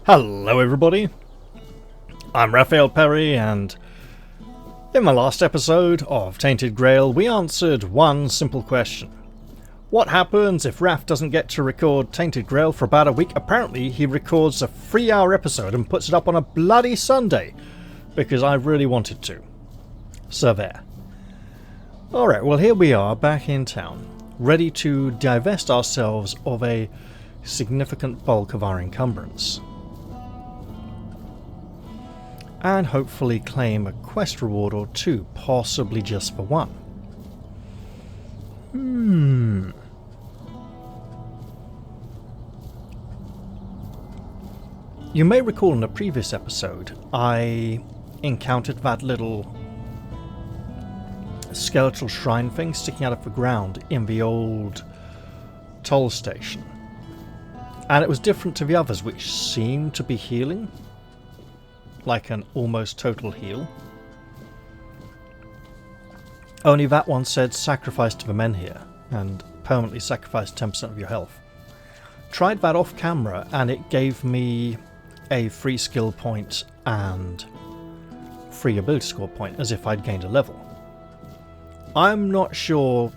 Hello everybody, I'm Raphael Perry, and in my last episode of Tainted Grail we answered one simple question. What happens if Raph doesn't get to record Tainted Grail for about a week? Apparently he records a 3-hour episode and puts it up on a bloody Sunday, because I really wanted to. So there. Alright, well here we are back in town, ready to divest ourselves of a significant bulk of our encumbrance. And hopefully claim a quest reward or two, possibly just for one. You may recall in a previous episode, I encountered that little skeletal shrine thing sticking out of the ground in the old toll station. And it was different to the others, which seemed to be healing. Like an almost total heal. Only that one said sacrifice to the men here, and permanently sacrifice 10% of your health. Tried that off camera and it gave me a free skill point and free ability score point, as if I'd gained a level. I'm not sure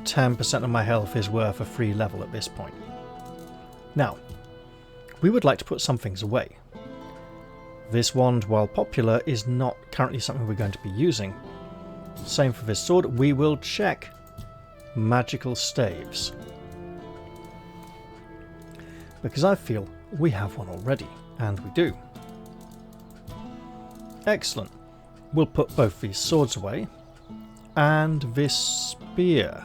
10% of my health is worth a free level at this point. Now, we would like to put some things away. This wand, while popular, is not currently something we're going to be using. Same for this sword. We will check magical staves, because I feel we have one already, and we do. Excellent. We'll put both these swords away, and this spear.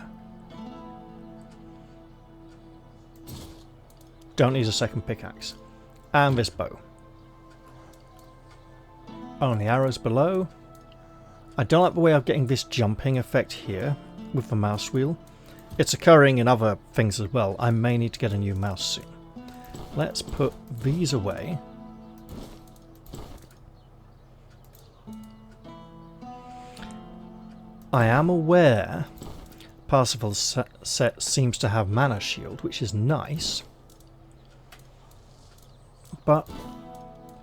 Don't need a second pickaxe. And this bow. Only arrows below. I don't like the way I'm getting this jumping effect here with the mouse wheel. It's occurring in other things as well. I may need to get a new mouse soon. Let's put these away. I am aware Parsifal's set seems to have mana shield, which is nice. But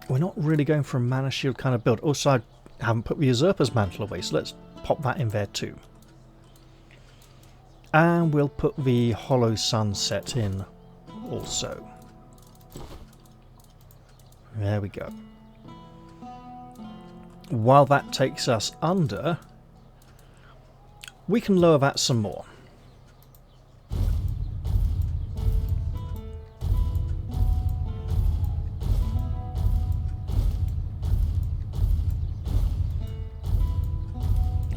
we're not really going for a mana shield kind of build. Also, I haven't put the Usurper's Mantle away, so let's pop that in there too. And we'll put the Hollow Sunset in also. There we go. While that takes us under, we can lower that some more.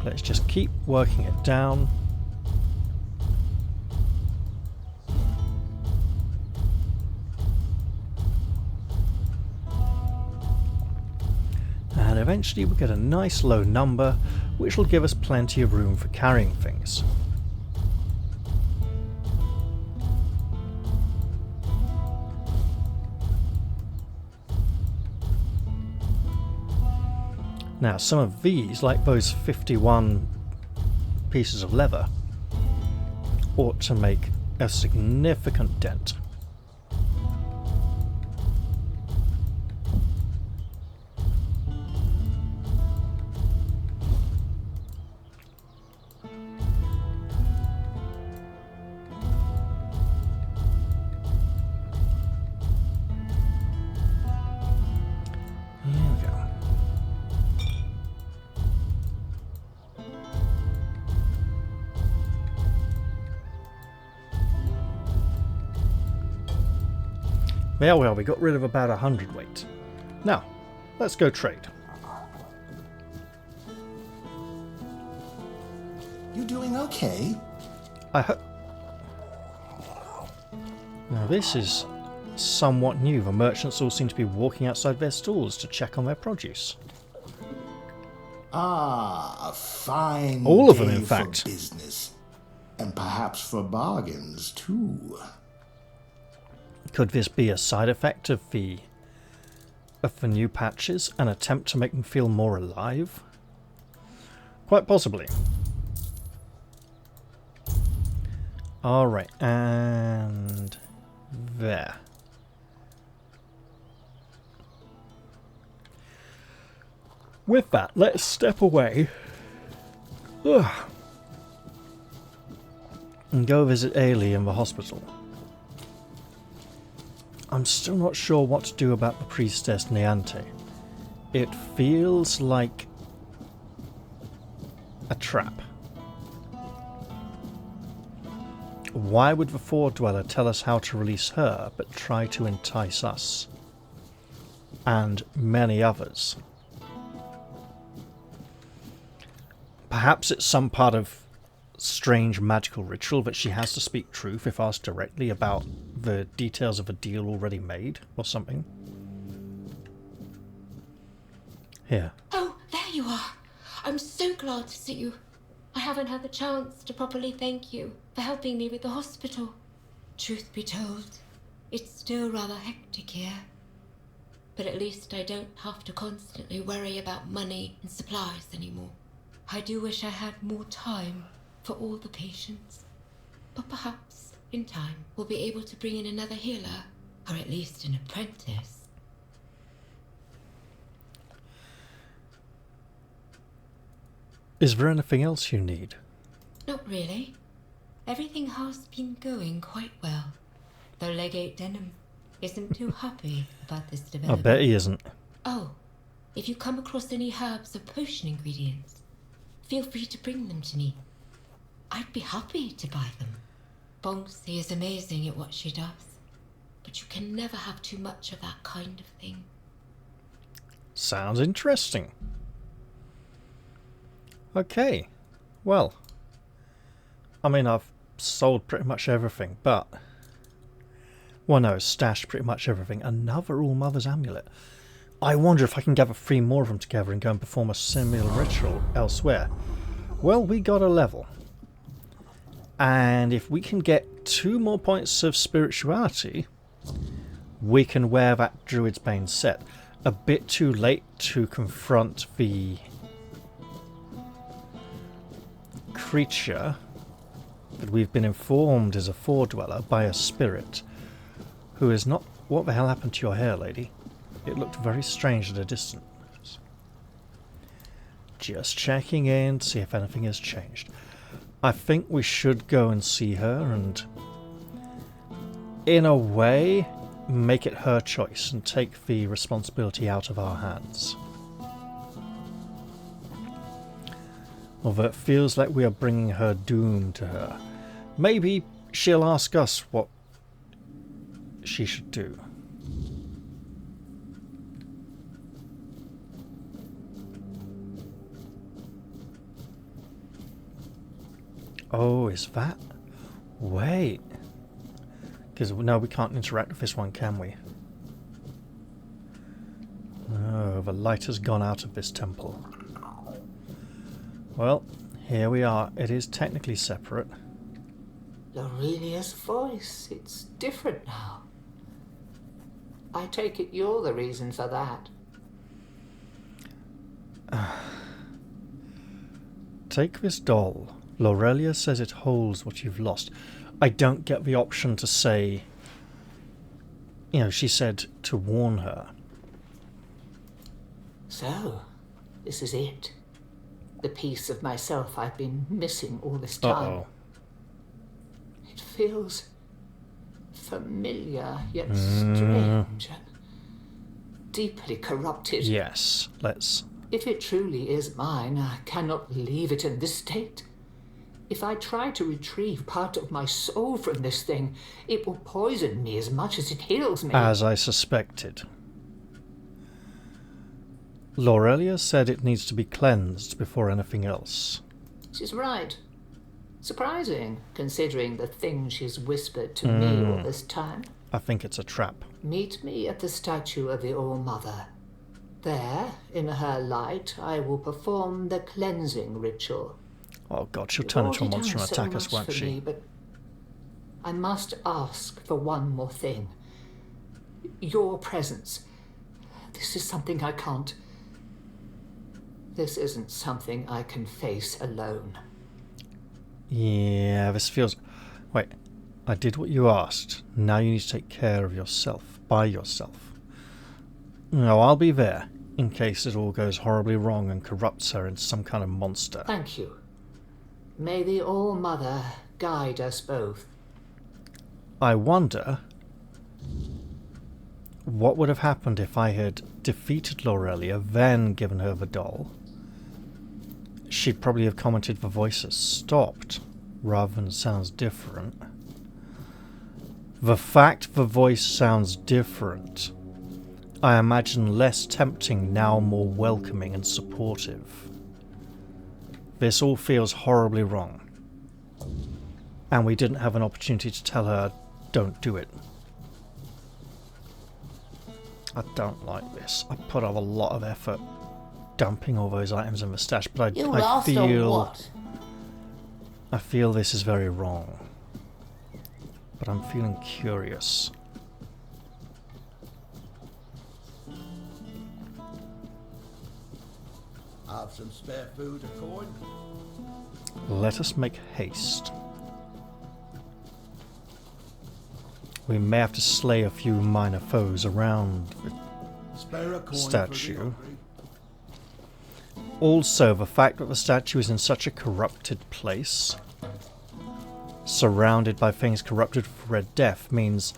Let's just keep working it down. And eventually we'll get a nice low number, which will give us plenty of room for carrying things. Now, some of these, like those 51 pieces of leather, ought to make a significant dent. Yeah, well, we got rid of about 100 weight. Now, let's go trade. You doing okay? I hope. Now, this is somewhat new. The merchants all seem to be walking outside their stalls to check on their produce. Ah, a fine all of them, day in fact. For business, and perhaps for bargains too. Could this be a side effect of the new patches, an attempt to make them feel more alive? Quite possibly. Alright, and there. With that, let's step away. Ugh. And go visit Ailey in the hospital. I'm still not sure what to do about the priestess Niante. It feels like a trap. Why would the Four-Dweller tell us how to release her, but try to entice us? And many others. Perhaps it's some part of strange magical ritual that she has to speak truth if asked directly about the details of a deal already made, or something. Here. Oh, there you are. I'm so glad to see you. I haven't had the chance to properly thank you for helping me with the hospital. Truth be told, it's still rather hectic here. But at least I don't have to constantly worry about money and supplies anymore. I do wish I had more time for all the patients. But perhaps, in time, we'll be able to bring in another healer, or at least an apprentice. Is there anything else you need? Not really. Everything has been going quite well. Though Legate Denham isn't too happy about this I development. bet he isn't. Oh, if you come across any herbs or potion ingredients, feel free to bring them to me. I'd be happy to buy them. Bonksy is amazing at what she does, but you can never have too much of that kind of thing. Sounds interesting. Okay, well, I mean, I've sold pretty much everything, but, well, no, stashed pretty much everything. Another All Mother's amulet. I wonder if I can gather 3 more of them together and go and perform a similar ritual elsewhere. Well, we got a level. And if we can get 2 more points of spirituality, we can wear that Druid's Bane set. A bit too late to confront the creature that we've been informed is a Four-Dweller by a spirit who is not... What the hell happened to your hair, lady? It looked very strange at a distance. Just checking in to see if anything has changed. I think we should go and see her and, in a way, make it her choice and take the responsibility out of our hands. Although it feels like we are bringing her doom to her. Maybe she'll ask us what she should do. Oh, is that... Wait. Because, no, we can't interact with this one, can we? Oh, the light has gone out of this temple. Well, here we are. It is technically separate. Lorelia's voice. It's different now. I take it you're the reason for that. Take this doll. Lorelia says it holds what you've lost. I don't get the option to say... You know, she said to warn her. So, this is it. The piece of myself I've been missing all this time. Uh-oh. It feels familiar, yet strange. Deeply corrupted. Yes, let's... If it truly is mine, I cannot leave it in this state. If I try to retrieve part of my soul from this thing, it will poison me as much as it heals me. As I suspected. Lorelia said it needs to be cleansed before anything else. She's right. Surprising, considering the things she's whispered to me all this time. I think it's a trap. Meet me at the statue of the All-Mother. There, in her light, I will perform the cleansing ritual. Oh god, she'll turn into a You've monster and already done attack us, so much won't for she? me, but I must ask for one more thing. Your presence. This is something I can't... This isn't something I can face alone. Yeah, this feels... Wait, I did what you asked. Now you need to take care of yourself, by yourself. No, I'll be there. in case it all goes horribly wrong and corrupts her into some kind of monster. Thank you. May the All-Mother guide us both. I wonder what would have happened if I had defeated Laurelia, then given her the doll. She'd probably have commented the voice has stopped, rather than sounds different. The fact the voice sounds different, I imagine less tempting, now more welcoming and supportive. This all feels horribly wrong. And we didn't have an opportunity to tell her, don't do it. I don't like this. I put out a lot of effort dumping all those items in the stash, but I feel this is very wrong. But I'm feeling curious. Have some spare food, a coin? Let us make haste. We may have to slay a few minor foes around the Spare a coin statue. For the hungry. Also, the fact that the statue is in such a corrupted place, surrounded by things corrupted for Red Death, means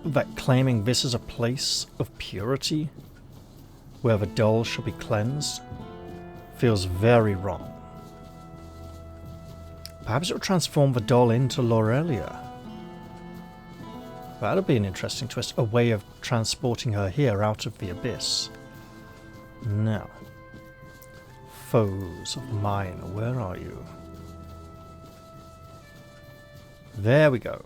that claiming this as a place of purity, where the doll shall be cleansed, feels very wrong. Perhaps it will transform the doll into Laurelia. That would be an interesting twist, a way of transporting her here out of the abyss. Now, foes of mine, where are you? There we go.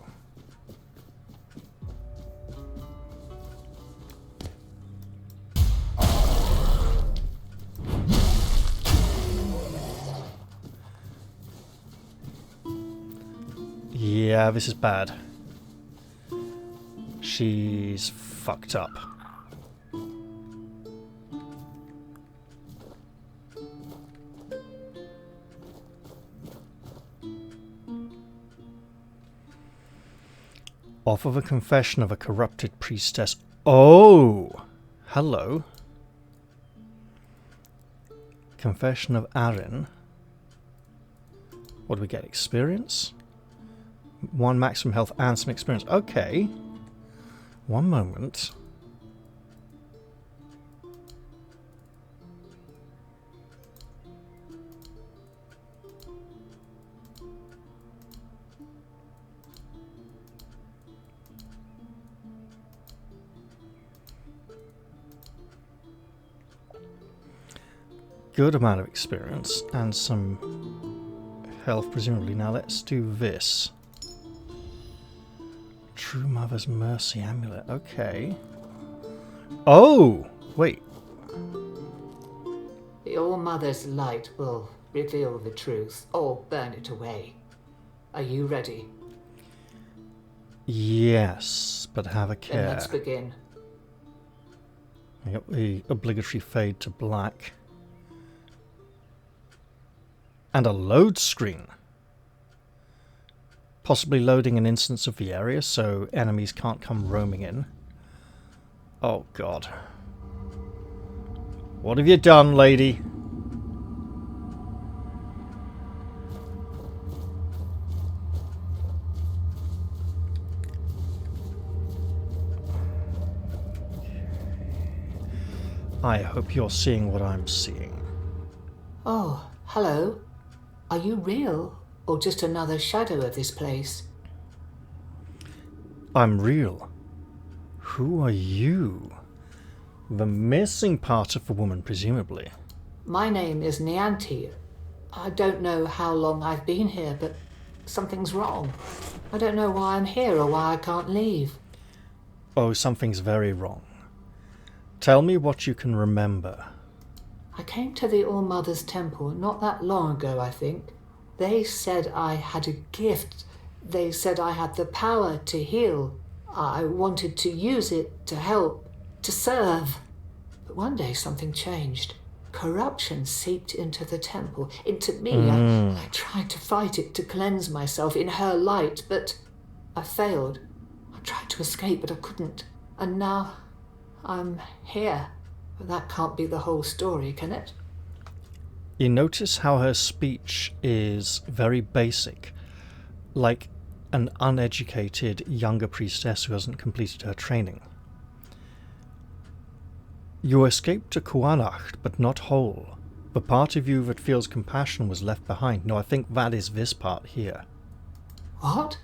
Yeah, this is bad. She's fucked up. Offer the confession of a corrupted priestess. Oh! Hello. Confession of Arin. What do we get? Experience? 1 maximum health and some experience. Okay. One moment. Good amount of experience and some health, presumably. Now let's do this. True Mother's Mercy Amulet. Okay. Oh! Wait. The All-Mother's light will reveal the truth or burn it away. Are you ready? Yes, but have a care. Then let's begin. I got the obligatory fade to black. And a load screen. Possibly loading an instance of the area so enemies can't come roaming in. Oh god. What have you done, lady? I hope you're seeing what I'm seeing. Oh, hello. Are you real, or just another shadow of this place? I'm real. Who are you? The missing part of the woman, presumably. My name is Nianti. I don't know how long I've been here, but something's wrong. I don't know why I'm here or why I can't leave. Oh, something's very wrong. Tell me what you can remember. I came to the All-Mother's temple not that long ago, I think. They said I had a gift. They said I had the power to heal. I wanted to use it to help, to serve. But one day something changed. Corruption seeped into the temple, into me. I tried to fight it, to cleanse myself in her light, but I failed. I tried to escape, but I couldn't. And now I'm here. But that can't be the whole story, can it? You notice how her speech is very basic, like an uneducated younger priestess who hasn't completed her training. You escaped to Kuanacht, but not whole. The part of you that feels compassion was left behind. No, I think that is this part here. What?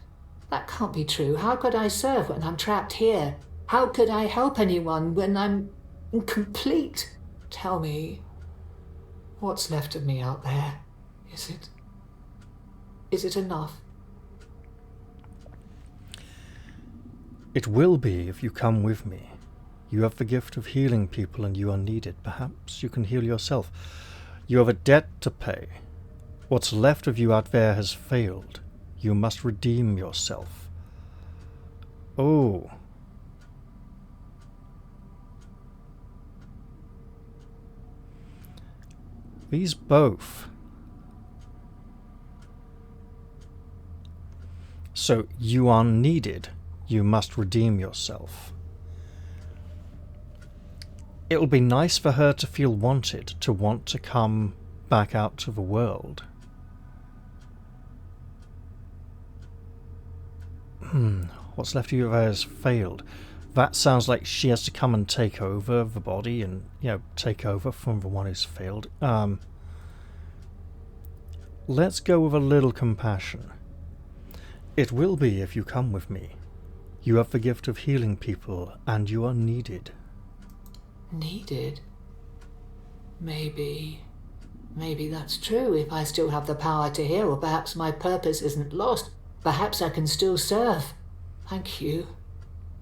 That can't be true. How could I serve when I'm trapped here? How could I help anyone when I'm incomplete? Tell me, what's left of me out there? Is it enough? It will be if you come with me. You have the gift of healing people and you are needed. Perhaps you can heal yourself. You have a debt to pay. What's left of you out there has failed. You must redeem yourself. Oh. These both. So you are needed. You must redeem yourself. It'll be nice for her to feel wanted, to want to come back out to the world. What's left of you there has failed. That sounds like she has to come and take over the body and, take over from the one who's failed. Let's go with a little compassion. It will be if you come with me. You have the gift of healing people, and you are needed. Needed? Maybe that's true if I still have the power to heal, or perhaps my purpose isn't lost. Perhaps I can still serve. Thank you.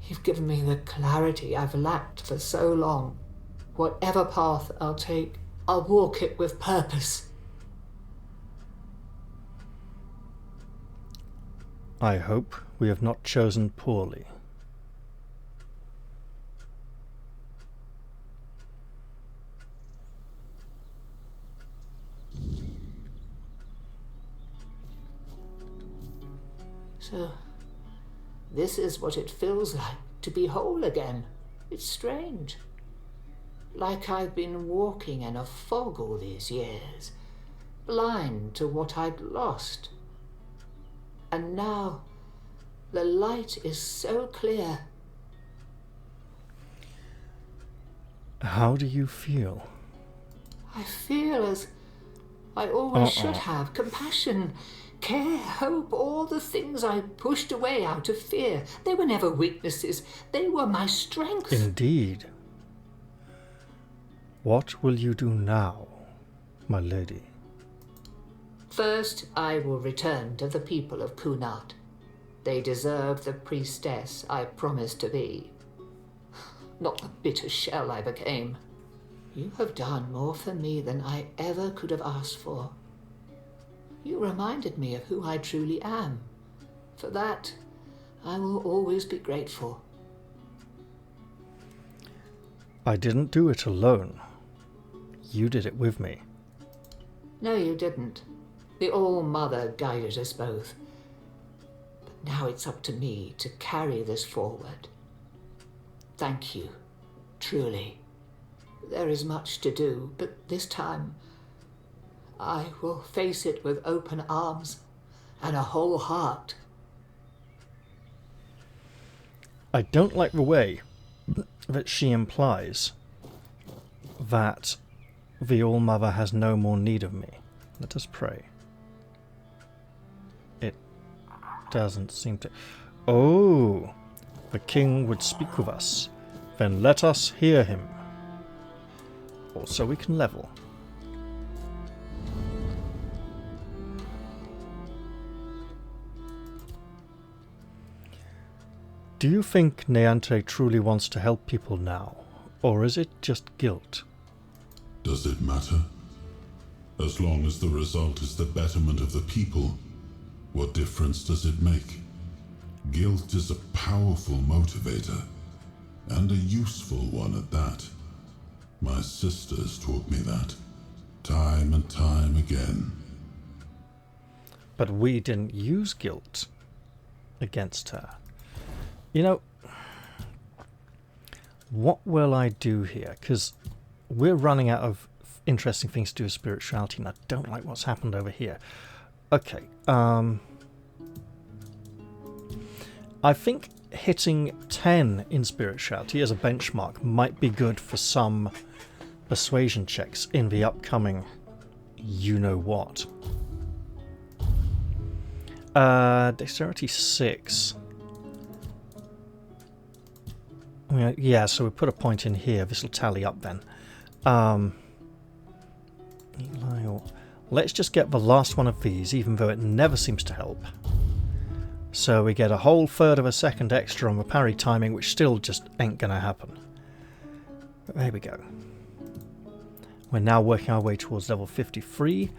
You've given me the clarity I've lacked for so long. Whatever path I'll take, I'll walk it with purpose. I hope we have not chosen poorly. So, this is what it feels like to be whole again. It's strange. Like I've been walking in a fog all these years, blind to what I'd lost. And now, the light is so clear. How do you feel? I feel as I always should have. Compassion, care, hope, all the things I pushed away out of fear. They were never weaknesses. They were my strength. Indeed. What will you do now, my lady? First, I will return to the people of Kunat. They deserve the priestess I promised to be, not the bitter shell I became. You have done more for me than I ever could have asked for. You reminded me of who I truly am. For that, I will always be grateful. I didn't do it alone. You did it with me. No, you didn't. The All-Mother guided us both. But now it's up to me to carry this forward. Thank you, truly. There is much to do, but this time I will face it with open arms and a whole heart. I don't like the way that she implies that the All-Mother has no more need of me. Let us pray. It doesn't seem to... Oh! The king would speak with us. Then let us hear him. Also, we can level. Do you think Neante truly wants to help people now? Or is it just guilt? Does it matter? As long as the result is the betterment of the people, what difference does it make? Guilt is a powerful motivator, and a useful one at that. My sisters taught me that, time and time again. But we didn't use guilt against her. You know, what will I do here? Because we're running out of interesting things to do with spirituality, and I don't like what's happened over here. Okay, I think hitting 10 in spirituality as a benchmark might be good for some persuasion checks in the upcoming you-know-what. Dexterity 6. Yeah, so we put a point in here. This will tally up then. Let's just get the last one of these, even though it never seems to help. So we get a whole third of a second extra on the parry timing, which still just ain't gonna happen. But there we go. We're now working our way towards level 53,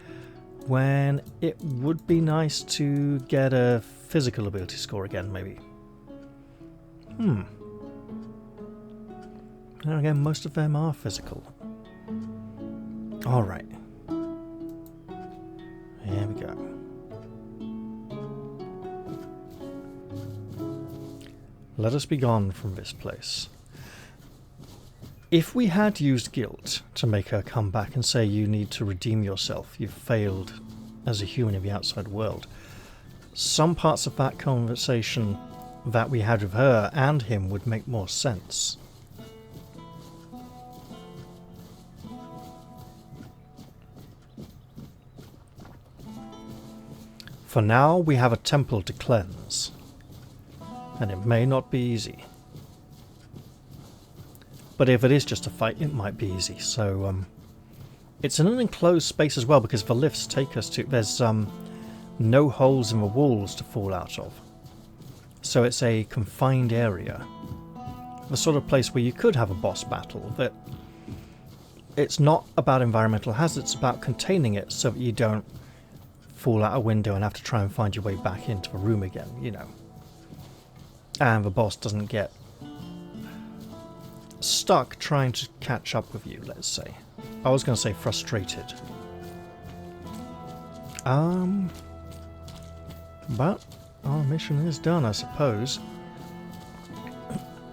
when it would be nice to get a physical ability score again, maybe. And again, most of them are physical. Alright. Here we go. Let us be gone from this place. If we had used guilt to make her come back and say you need to redeem yourself, you've failed as a human in the outside world, some parts of that conversation that we had with her and him would make more sense. For now, we have a temple to cleanse, and it may not be easy. But if it is just a fight, it might be easy. So, it's in an enclosed space as well, because the lifts take us to... There's no holes in the walls to fall out of. So it's a confined area. The sort of place where you could have a boss battle, but it's not about environmental hazards, it's about containing it so that you don't fall out a window and have to try and find your way back into the room again, you know. And the boss doesn't get stuck trying to catch up with you, let's say. I was going to say frustrated. But our mission is done, I suppose.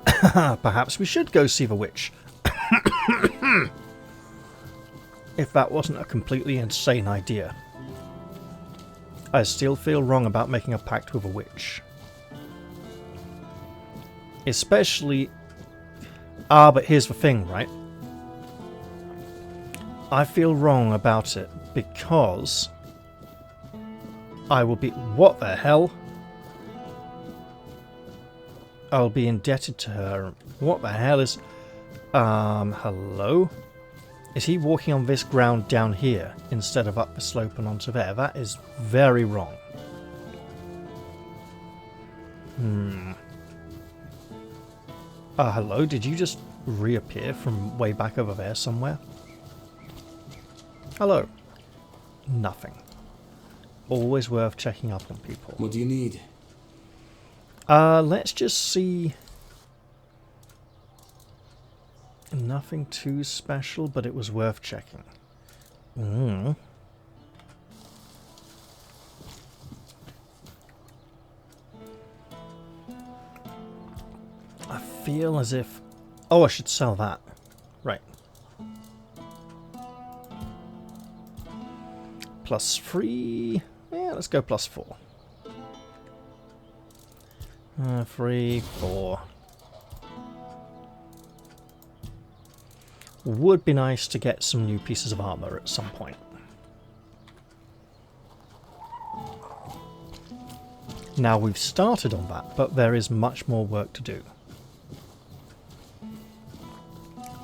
Perhaps we should go see the witch. If that wasn't a completely insane idea. I still feel wrong about making a pact with a witch. Especially... but here's the thing, right? I feel wrong about it because I will be... What the hell? I'll be indebted to her. What the hell is... hello? Is he walking on this ground down here instead of up the slope and onto there? That is very wrong. Hello? Did you just reappear from way back over there somewhere? Hello. Nothing. Always worth checking up on people. What do you need? Let's just see... Nothing too special, but it was worth checking. I feel as if... Oh, I should sell that. Right. +3... Yeah, let's go +4. 3, 4... Would be nice to get some new pieces of armor at some point. Now we've started on that, but there is much more work to do.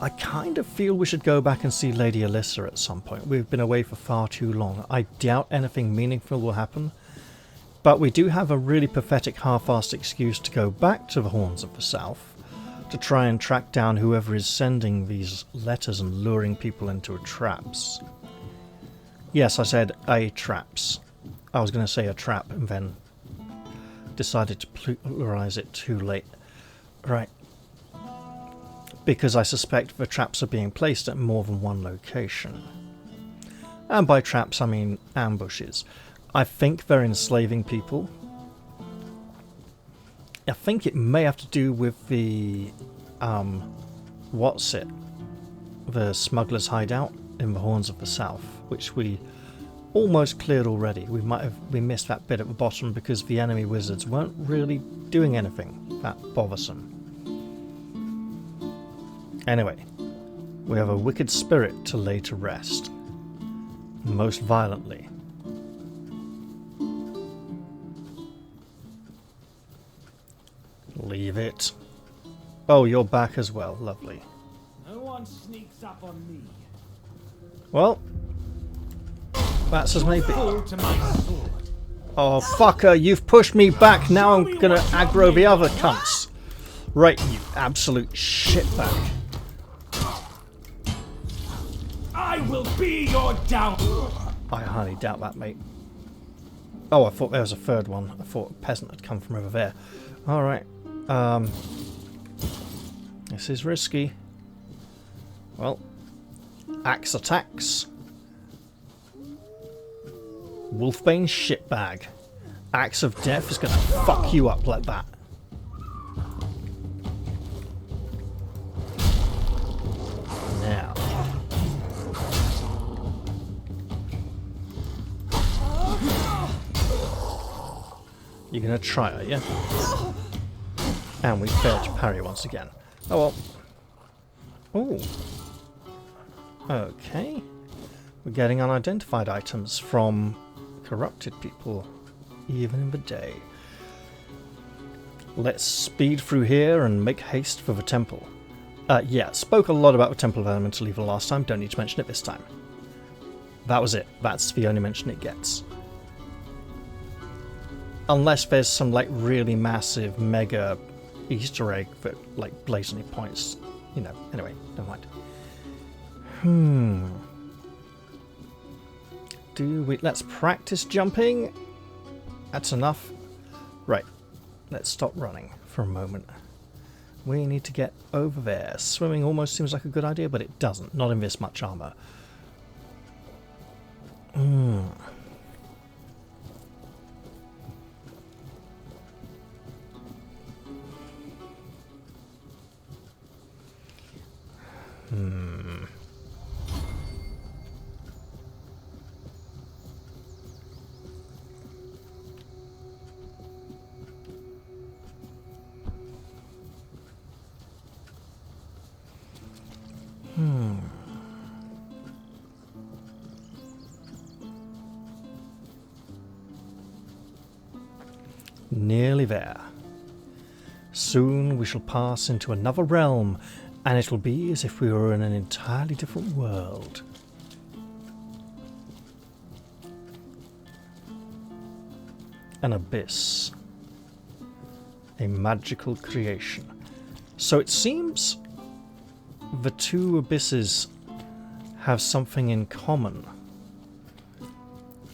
I kind of feel we should go back and see Lady Alyssa at some point. We've been away for far too long. I doubt anything meaningful will happen, but we do have a really pathetic half-assed excuse to go back to the Horns of the South to try and track down whoever is sending these letters and luring people into traps. Yes, I said a traps. I was going to say a trap and then decided to pluralize it too late. Right. Because I suspect the traps are being placed at more than one location. And by traps I mean ambushes. I think they're enslaving people. I think it may have to do with the, what's it? the smuggler's hideout in the Horns of the South, which we almost cleared already. We missed that bit at the bottom because the enemy wizards weren't really doing anything that bothersome. Anyway, we have a wicked spirit to lay to rest, most violently. Leave it. Oh, you're back as well. Lovely. No one sneaks up on me. Well, that's as may be. Fall to my sword. Oh, fucker, you've pushed me back. Now I'm gonna aggro the other cunts. Right, you absolute shitbag. I will be your downfall. I highly doubt that, mate. Oh, I thought there was a third one. I thought a peasant had come from over there. Alright. This is risky. Well, axe attacks. Wolfbane shitbag. Axe of Death is gonna fuck you up like that. Now. You're gonna try, are you? And we failed to parry once again. Oh well. Oh. Okay. We're getting unidentified items from corrupted people, even in the day. Let's speed through here and make haste for the temple. Yeah, spoke a lot about the Temple of Elemental Evil last time, don't need to mention it this time. That was it, that's the only mention it gets. Unless there's some like really massive mega Easter egg that like blatantly points, you know, anyway, never mind. Let's practice jumping. That's enough. Right, let's stop running for a moment. We need to get over there. Swimming almost seems like a good idea, but it doesn't. Not in this much armor. Nearly there. Soon we shall pass into another realm, and it will be as if we were in an entirely different world. An abyss. A magical creation. So it seems the two abysses have something in common.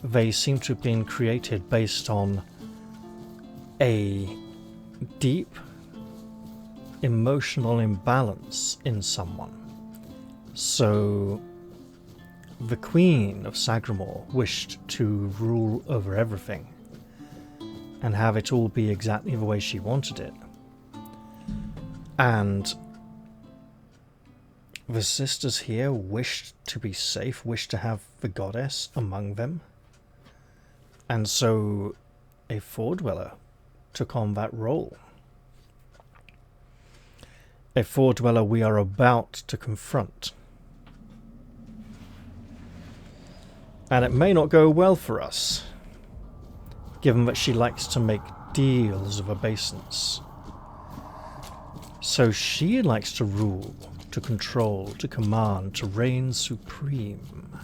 They seem to have been created based on a deep emotional imbalance in someone. So the Queen of Sagramore wished to rule over everything and have it all be exactly the way she wanted it. And the sisters here wished to be safe, wished to have the goddess among them. And so a Four-Dweller took on that role. A Four-Dweller we are about to confront. And it may not go well for us, given that she likes to make deals of obeisance. So she likes to rule, to control, to command, to reign supreme.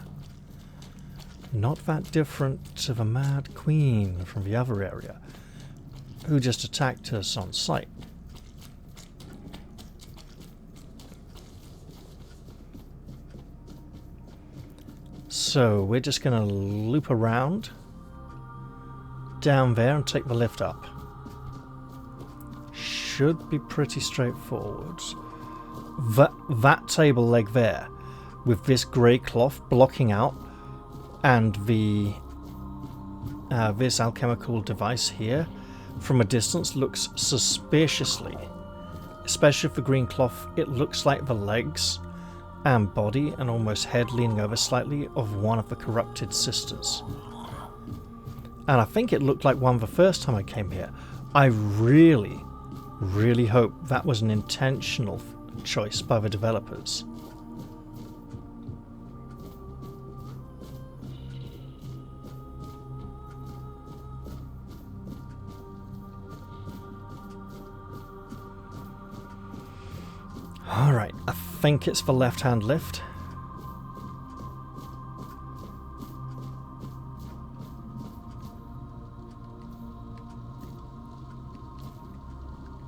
Not that different to the Mad Queen from the other area, who just attacked us on sight. So we're just going to loop around down there and take the lift up. Should be pretty straightforward. That table leg there, with this grey cloth blocking out, and the this alchemical device here, from a distance looks suspiciously, especially for green cloth, it looks like the legs and body and almost head leaning over slightly of one of the corrupted sisters. And I think it looked like one the first time I came here. I really, really hope that was an intentional choice by the developers. Alright, I think it's the left-hand lift.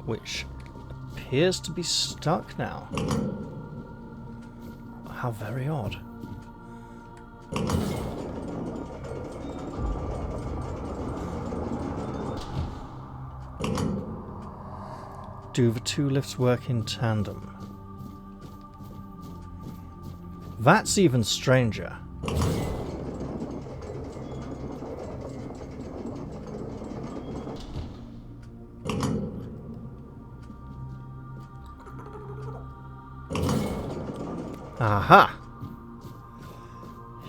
Which appears to be stuck now. How very odd. Do the two lifts work in tandem? That's even stranger. Aha!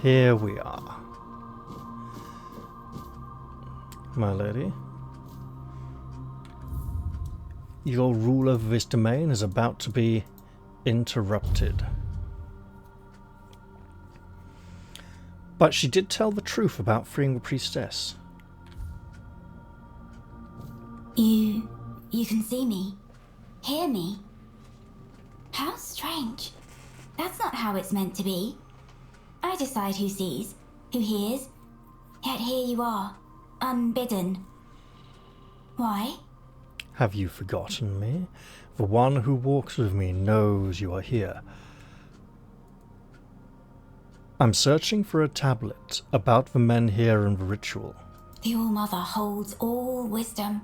Here we are. My lady. Your rule over this domain is about to be interrupted. But she did tell the truth about freeing the priestess. You can see me, hear me. How strange. That's not how it's meant to be. I decide who sees, who hears, yet here you are, unbidden. Why? Have you forgotten me? The one who walks with me knows you are here. I'm searching for a tablet about the men here and the ritual. The All-Mother holds all wisdom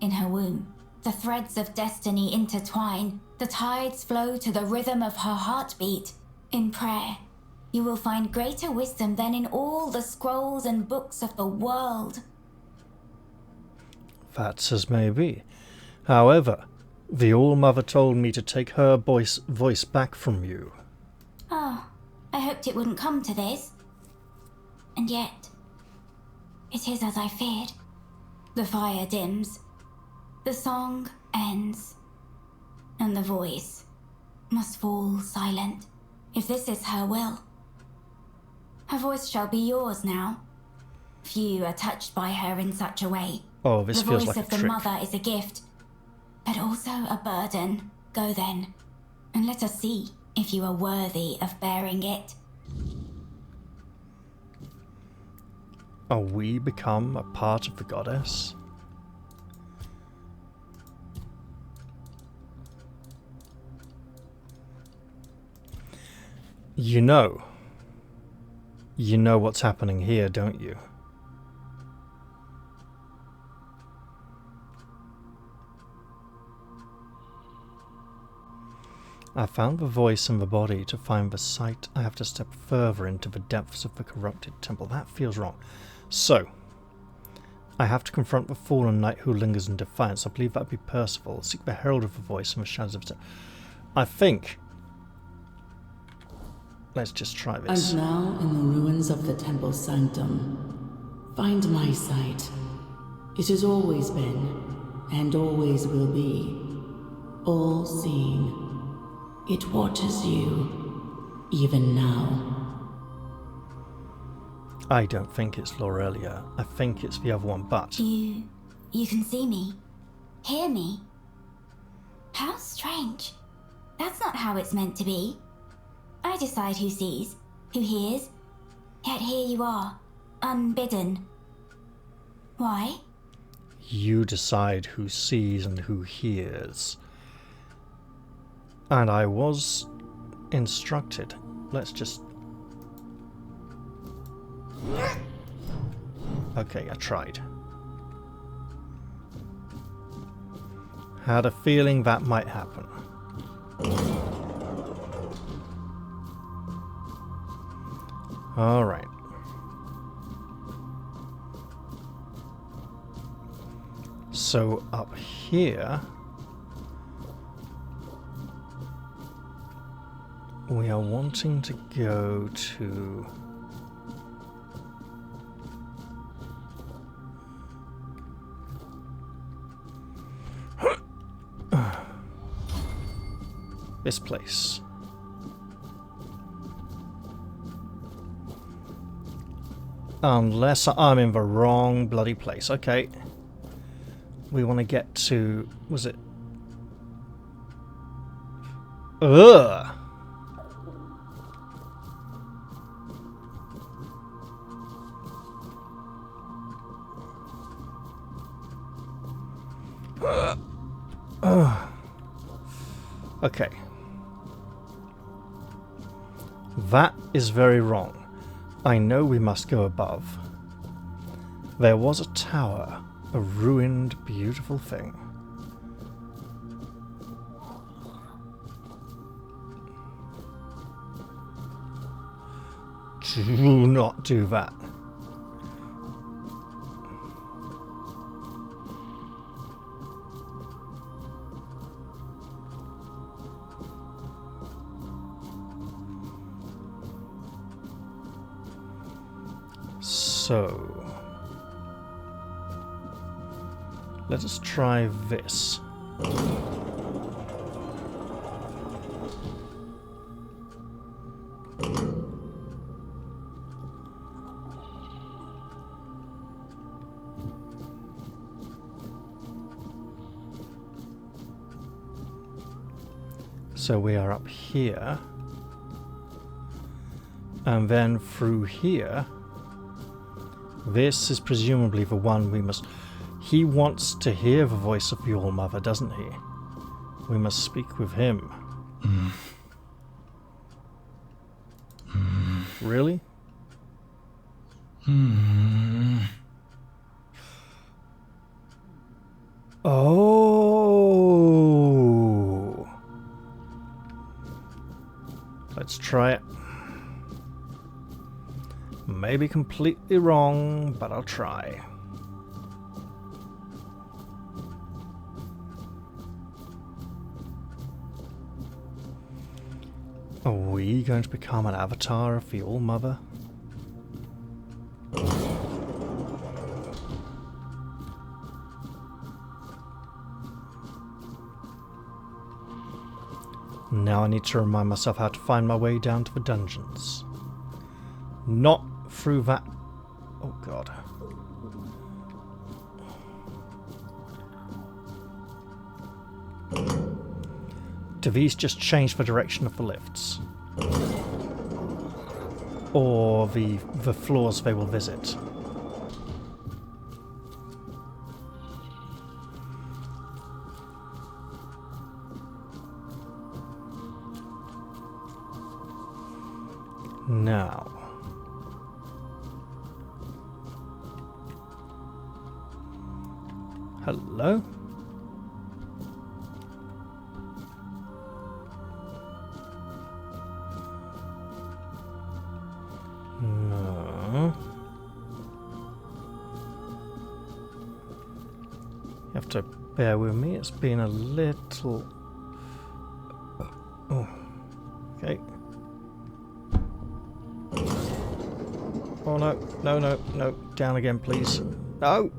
in her womb. The threads of destiny intertwine. The tides flow to the rhythm of her heartbeat. In prayer, you will find greater wisdom than in all the scrolls and books of the world. That's as may be. However, the All-Mother told me to take her voice back from you. Oh, I hoped it wouldn't come to this. And yet, it is as I feared. The fire dims. The song ends. And the voice must fall silent, if this is her will. Her voice shall be yours now. Few are touched by her in such a way. Oh, this feels like a trick. The voice of the mother is a gift, but also a burden. Go then, and let us see if you are worthy of bearing it. Are we become a part of the goddess? You know what's happening here, don't you? I found the voice and the body. To find the sight, I have to step further into the depths of the corrupted temple. That feels wrong. So, I have to confront the fallen knight who lingers in defiance. I believe that would be Percival. Seek the herald of the voice in the shadows of the... I think... Let's just try this. And now, in the ruins of the temple sanctum, find my sight. It has always been, and always will be, all-seeing. It watches you, even now. I don't think it's Laurelia. I think it's the other one, but... You can see me, hear me. How strange. That's not how it's meant to be. I decide who sees, who hears, yet here you are, unbidden. Why? You decide who sees and who hears. And I was instructed. Let's just... Okay, I tried. Had a feeling that might happen. Alright. So up here... we are wanting to go to... this place. Unless I'm in the wrong bloody place. Okay. We want to get to... was it... ugh! Okay. That is very wrong. I know we must go above. There was a tower, a ruined, beautiful thing. Do not do that. So, let us try this. So we are up here, and then through here. This is presumably the one we must... He wants to hear the voice of the All-Mother, doesn't he? We must speak with him. Really? Oh! Let's try it. Maybe completely wrong, but I'll try. Are we going to become an avatar of the All-Mother? Now I need to remind myself how to find my way down to the dungeons. Not through that... oh god. Do these just change the direction of the lifts? Or the floors they will visit? Now... hello? No. You have to bear with me, it's been a little... oh. Okay. Oh no, no, no, no. Down again, please. No!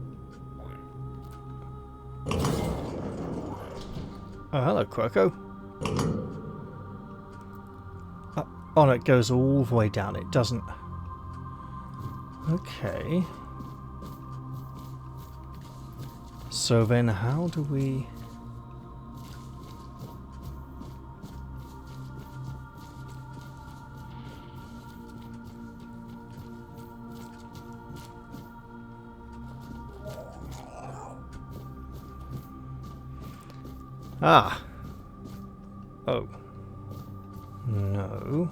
Oh, hello, Quirko. Oh no, it goes all the way down. It doesn't... okay. So then how do we... ah. Oh. No.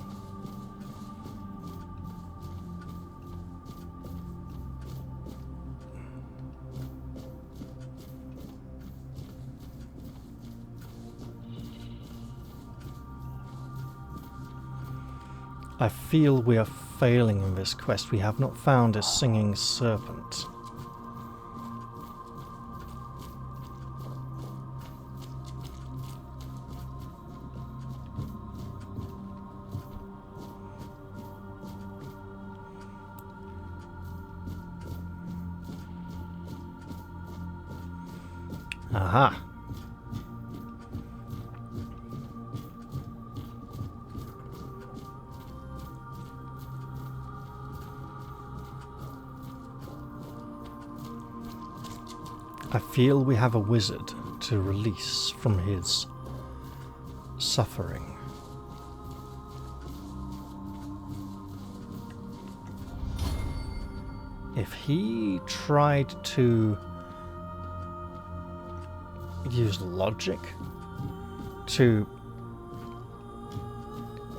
I feel we are failing in this quest. We have not found a singing serpent. Aha. I feel we have a wizard to release from his suffering. If he tried to use logic to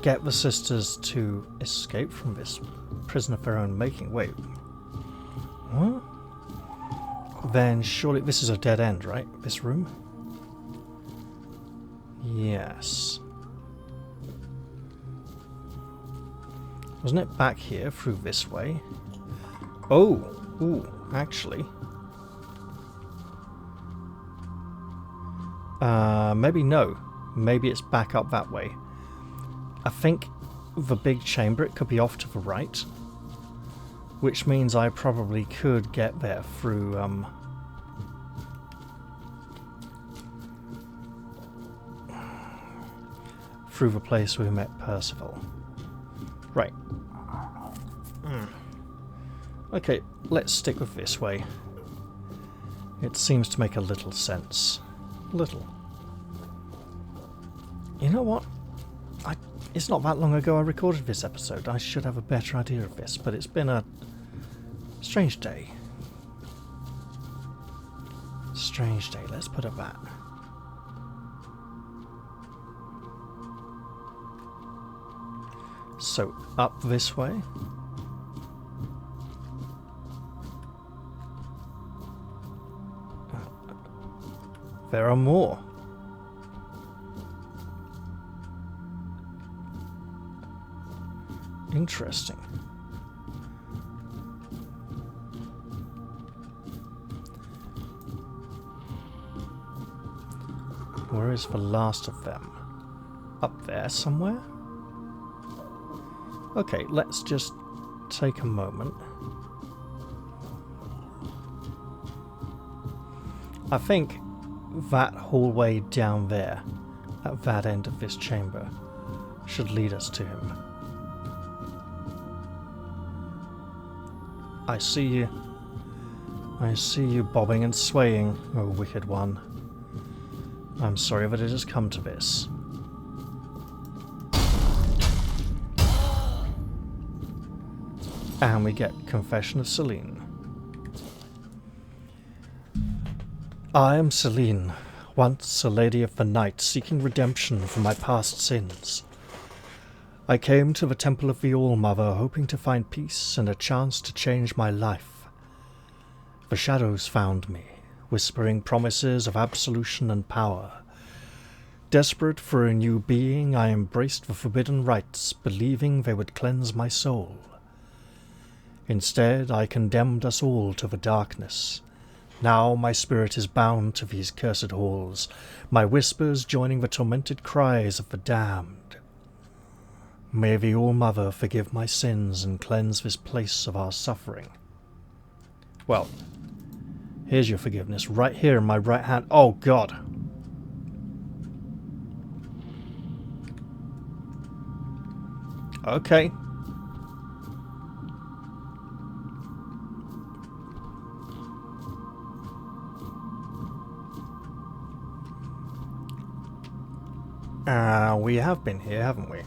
get the sisters to escape from this prison of their own making, wait, what? Then surely this is a dead end, right? This room? Yes. Wasn't it back here through this way? Oh, ooh, actually. Maybe no. Maybe it's back up that way. I think the big chamber, it could be off to the right. Which means I probably could get there through, through the place we met Percival. Right. Okay, let's stick with this way. It seems to make a little sense. Little. You know what? It's not that long ago I recorded this episode. I should have a better idea of this, but it's been a strange day. Strange day, let's put it that. So, up this way. There are more. Interesting. Where is the last of them? Up there somewhere? Okay, let's just take a moment. I think that hallway down there, at that end of this chamber, should lead us to him. I see you. I see you bobbing and swaying, oh wicked one. I'm sorry that it has come to this. And we get Confession of Celine. I am Celine, once a lady of the night seeking redemption for my past sins. I came to the Temple of the All-Mother hoping to find peace and a chance to change my life. The shadows found me, whispering promises of absolution and power. Desperate for a new being, I embraced the forbidden rites, believing they would cleanse my soul. Instead, I condemned us all to the darkness. Now my spirit is bound to these cursed halls, my whispers joining the tormented cries of the damned. May the All-Mother forgive my sins and cleanse this place of our suffering. Well, here's your forgiveness, right here in my right hand. Oh, God. Okay. We have been here, haven't we?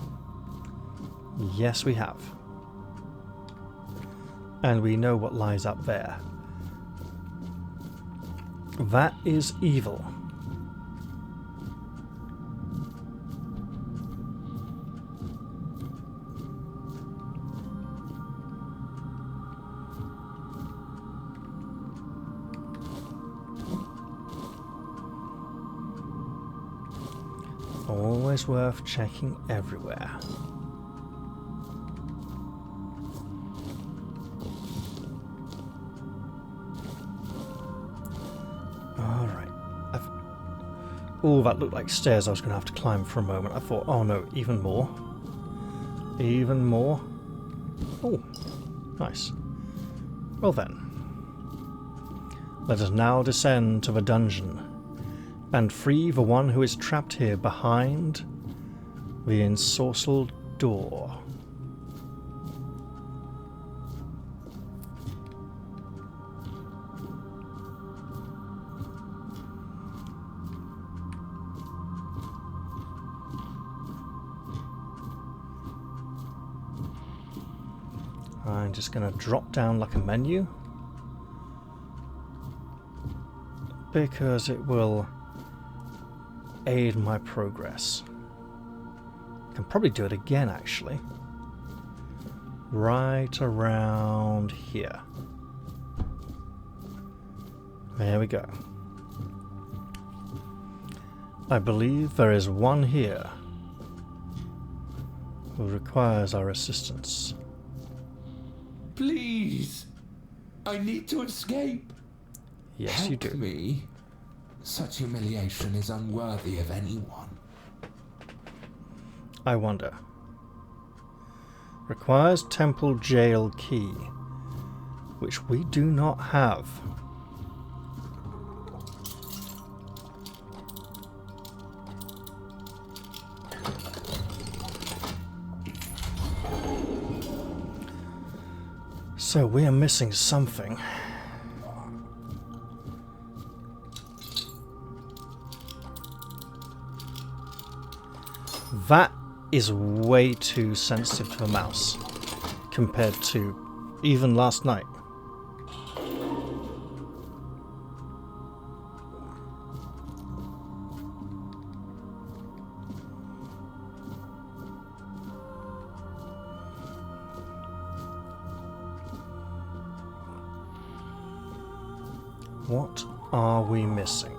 Yes, we have. And we know what lies up there. That is evil. Always worth checking everywhere. Alright. Oh, that looked like stairs I was going to have to climb for a moment. I thought, oh no, even more. Even more. Oh, nice. Well then. Let us now descend to the dungeon and free the one who is trapped here behind the ensorcelled door. I'm just going to drop down like a menu because it will aid my progress. I can probably do it again actually. Right around here. There we go. I believe there is one here who requires our assistance. Please, I need to escape. Yes, you do. Help me. Such humiliation is unworthy of anyone. I wonder. Requires temple jail key, which we do not have. So we are missing something. That is way too sensitive to a mouse compared to even last night. What are we missing?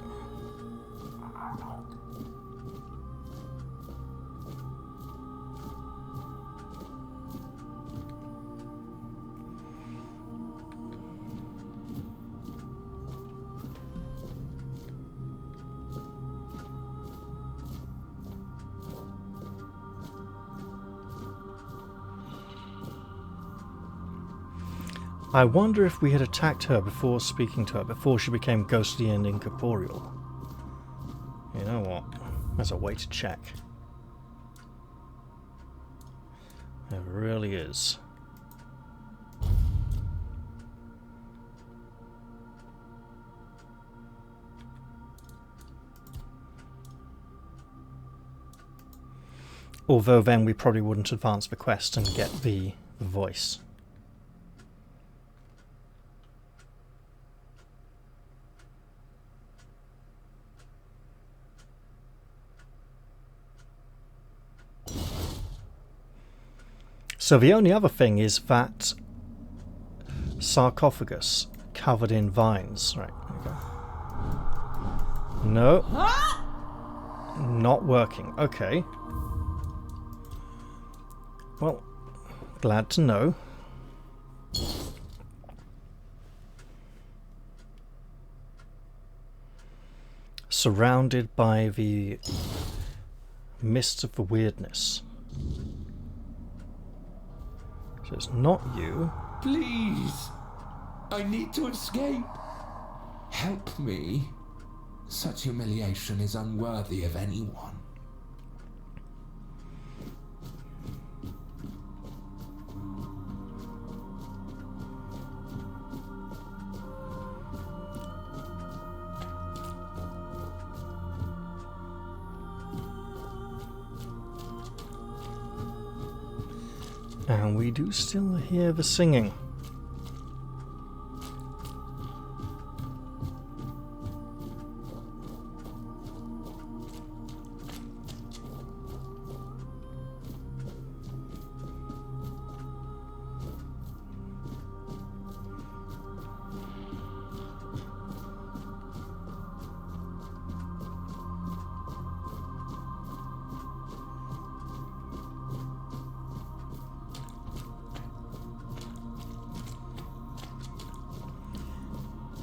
I wonder if we had attacked her before speaking to her, before she became ghostly and incorporeal. You know what? There's a way to check. There really is. Although then we probably wouldn't advance the quest and get the voice. So the only other thing is that sarcophagus covered in vines. Right, there we go. No. Not working. Okay. Well, glad to know. Surrounded by the mists of the weirdness. So it's not you. Please, I need to escape. Help me. Such humiliation is unworthy of anyone. And we do still hear the singing.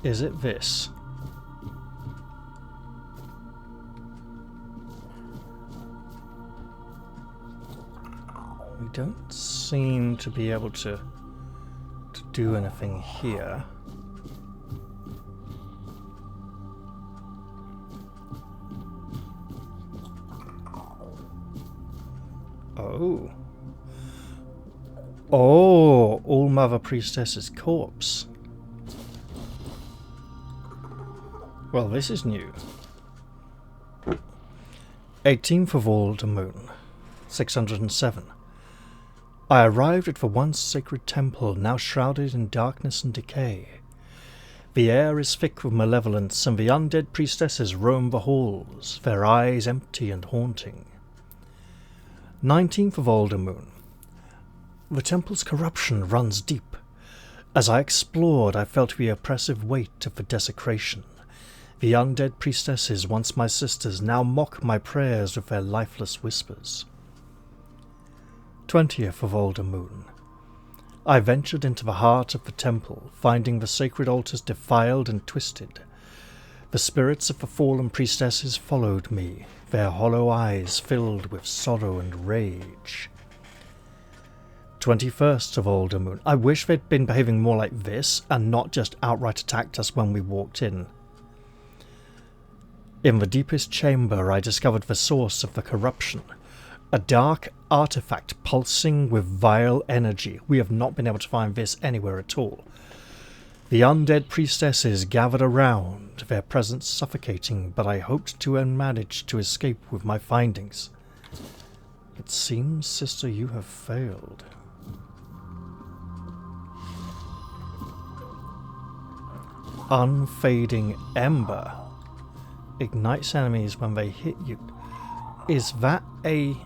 Is it this? We don't seem to be able to do anything here. Oh. Oh, All Mother Priestess's corpse. Well, this is new. 18th of Aldermoon, 607. I arrived at the once sacred temple, now shrouded in darkness and decay. The air is thick with malevolence, and the undead priestesses roam the halls, their eyes empty and haunting. 19th of Aldermoon. The temple's corruption runs deep. As I explored, I felt the oppressive weight of the desecration. The undead priestesses, once my sisters, now mock my prayers with their lifeless whispers. 20th of Aldermoon. I ventured into the heart of the temple, finding the sacred altars defiled and twisted. The spirits of the fallen priestesses followed me, their hollow eyes filled with sorrow and rage. 21st of Aldermoon. I wish they'd been behaving more like this, and not just outright attacked us when we walked in. In the deepest chamber I discovered the source of the corruption. A dark artifact pulsing with vile energy. We have not been able to find this anywhere at all. The undead priestesses gathered around, their presence suffocating, but I hoped to manage to escape with my findings. It seems, sister, you have failed. Unfading Ember. Ignites enemies when they hit you. Is that a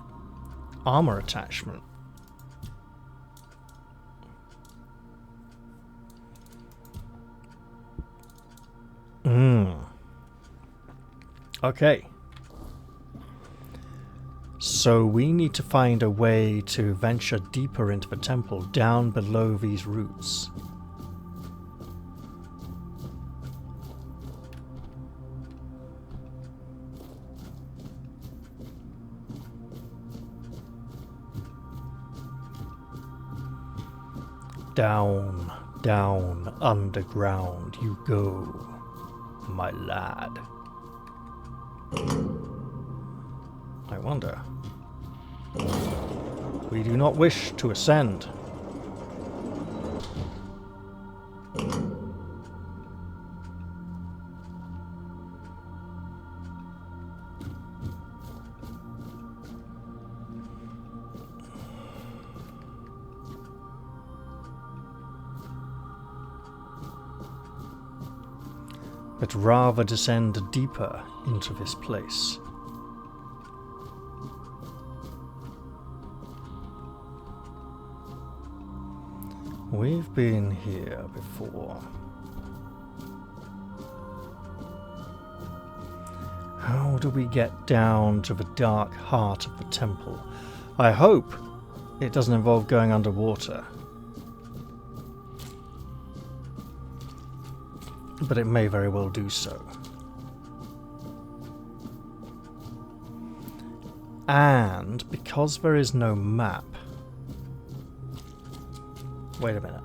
armor attachment? Okay. So we need to find a way to venture deeper into the temple, down below these roots. Down, down, underground you go, my lad. I wonder. We do not wish to ascend. But rather descend deeper into this place. We've been here before. How do we get down to the dark heart of the temple? I hope it doesn't involve going underwater. But it may very well do so. And because there is no map... Wait a minute.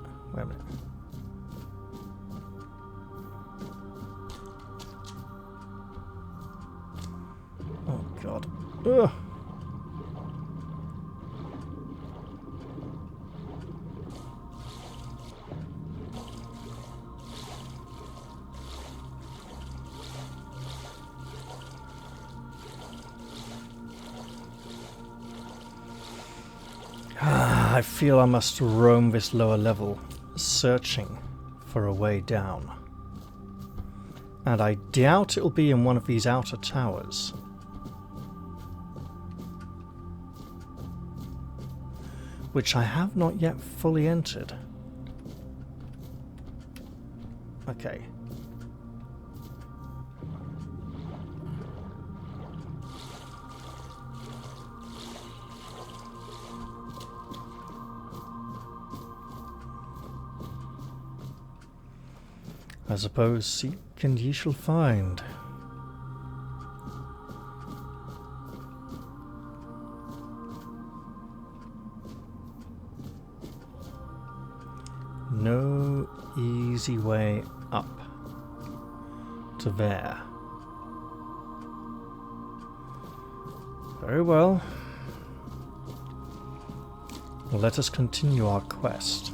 Oh god. Ugh. I feel I must roam this lower level, searching for a way down. And I doubt it'll be in one of these outer towers. Which I have not yet fully entered. Okay. I suppose seek and ye shall find. No easy way up to there. Very well. Well, let us continue our quest.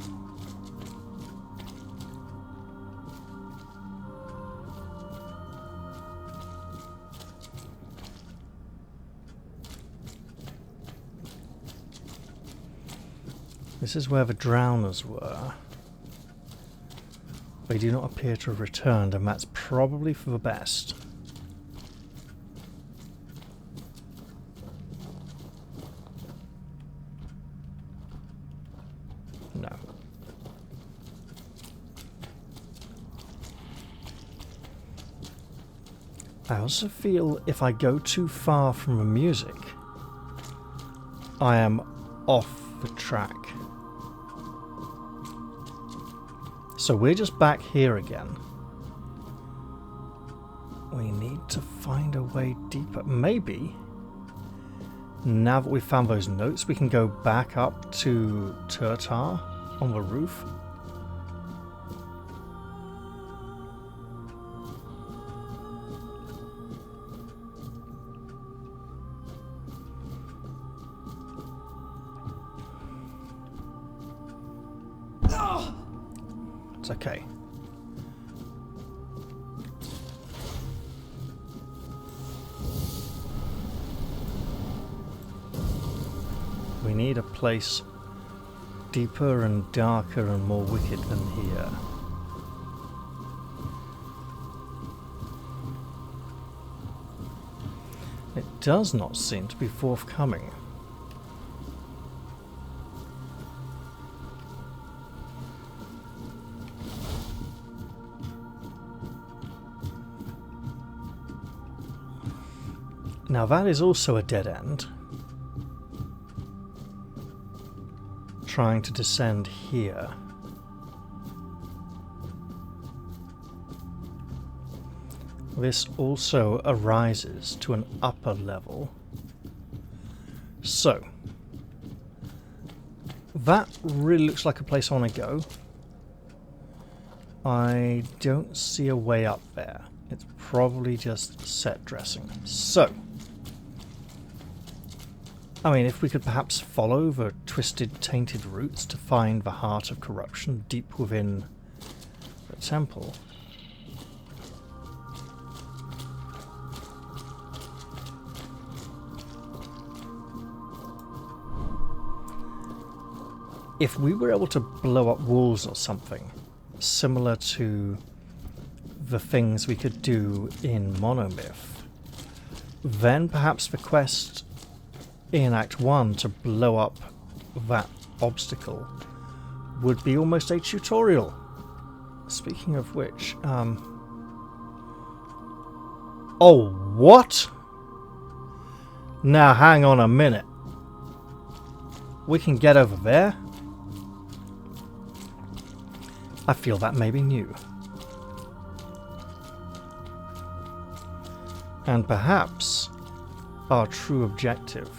This is where the drowners were. They do not appear to have returned, and that's probably for the best. No. I also feel if I go too far from the music, I am off the track. So we're just back here again. We need to find a way deeper. Maybe, now that we've found those notes, we can go back up to Turtar on the roof. It's okay. We need a place deeper and darker and more wicked than here. It does not seem to be forthcoming. Now that is also a dead end. Trying to descend here. This also arises to an upper level. So, that really looks like a place I want to go. I don't see a way up there. It's probably just set dressing. So, I mean, if we could perhaps follow the twisted, tainted roots to find the heart of corruption deep within the temple. If we were able to blow up walls or something, similar to the things we could do in Monomyth, then perhaps the quest in Act 1 to blow up that obstacle would be almost a tutorial. Speaking of which, oh, what? Now hang on a minute. We can get over there? I feel that may be new. And perhaps our true objective.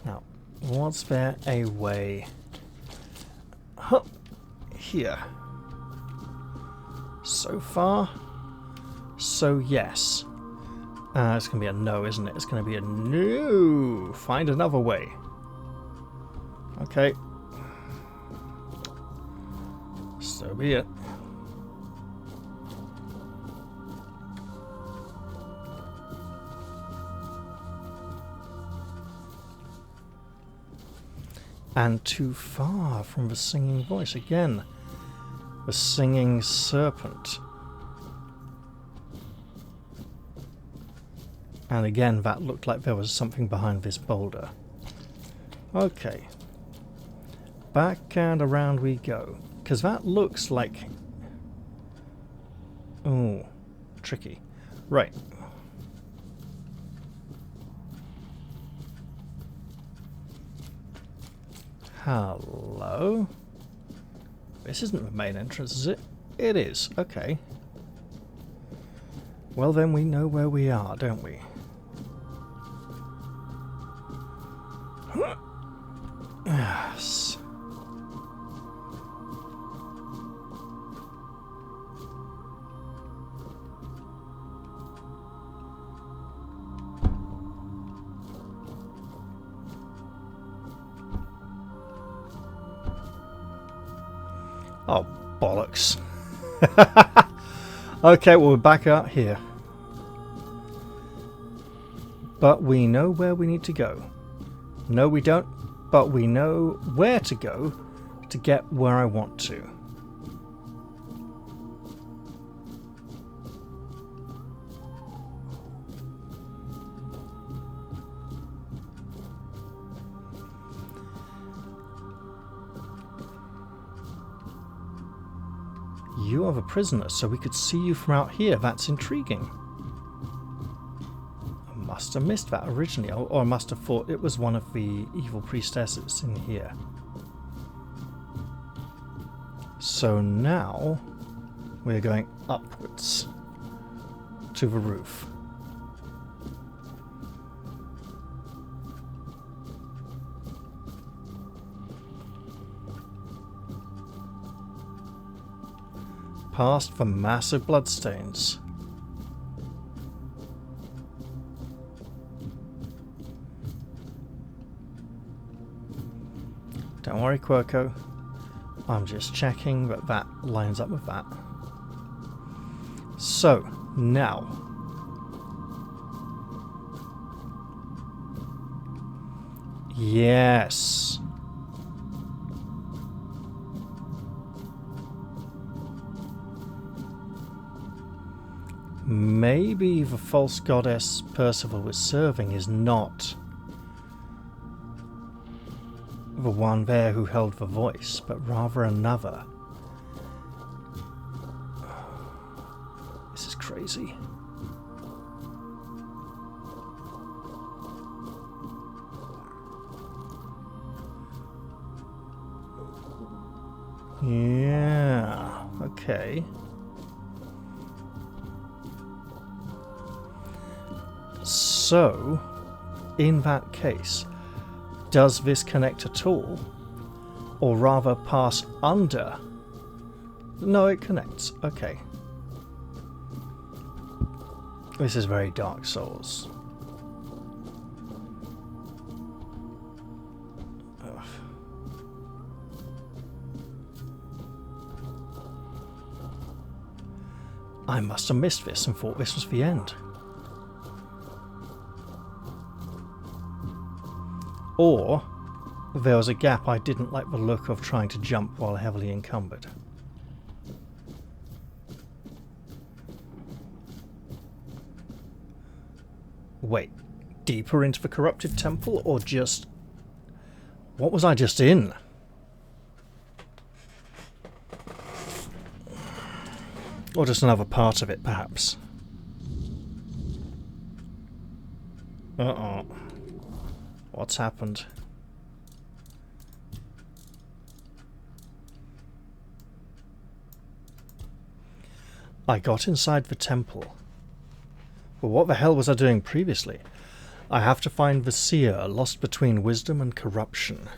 Now, was there a way here? So far, so yes. It's going to be a no, isn't it? It's going to be a no. Find another way. Okay. So be it. And too far from the singing voice. Again, the singing serpent. And again, that looked like there was something behind this boulder. Okay. Back and around we go. Because that looks like... oh, tricky. Right. Hello? This isn't the main entrance, is it? It is. Okay. Well then, we know where we are, don't we? Yes. Oh, bollocks. Okay, well, we're back out here. But we know where we need to go. No, we don't, but we know where to go to get where I want to. You are the prisoner, so we could see you from out here. That's intriguing. I must have missed that originally, or I must have thought it was one of the evil priestesses in here. So now we're going upwards to the roof. Past the massive bloodstains. Don't worry, Quirko. I'm just checking that that lines up with that. So, now. Yes. Maybe the false goddess Percival was serving is not the one there who held the voice, but rather another. This is crazy. Yeah, okay. So, in that case, does this connect at all? Or rather pass under? No, it connects. Okay. This is very Dark Souls. Ugh. I must have missed this and thought this was the end. Or there was a gap I didn't like the look of trying to jump while heavily encumbered. Wait, deeper into the corrupted temple, or just... what was I just in? Or just another part of it, perhaps. Uh-oh. What's happened? I got inside the temple. Well, what the hell was I doing previously? I have to find the seer lost between wisdom and corruption.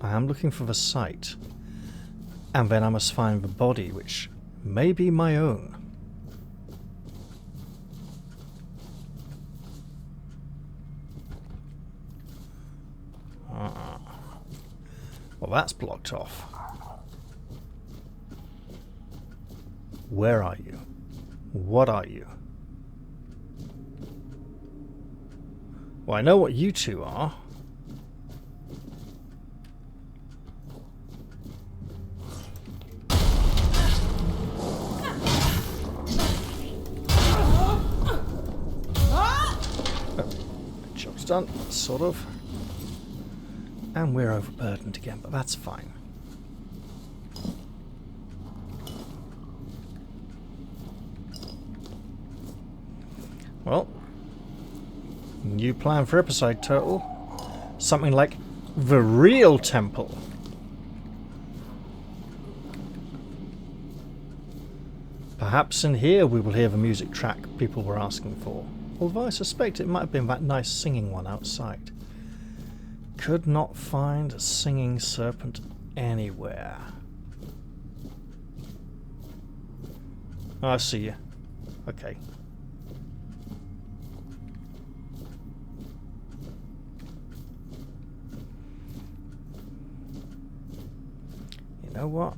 I am looking for the site. And then I must find the body, which may be my own. Well, that's blocked off. Where are you? What are you? Well, I know what you two are. Job's done, sort of. And we're overburdened again, but that's fine. Well, new plan for episode total. Something like the real temple. Perhaps in here we will hear the music track people were asking for. Although I suspect it might have been that nice singing one outside. Could not find a singing serpent anywhere. Oh, I see you. Okay. know what?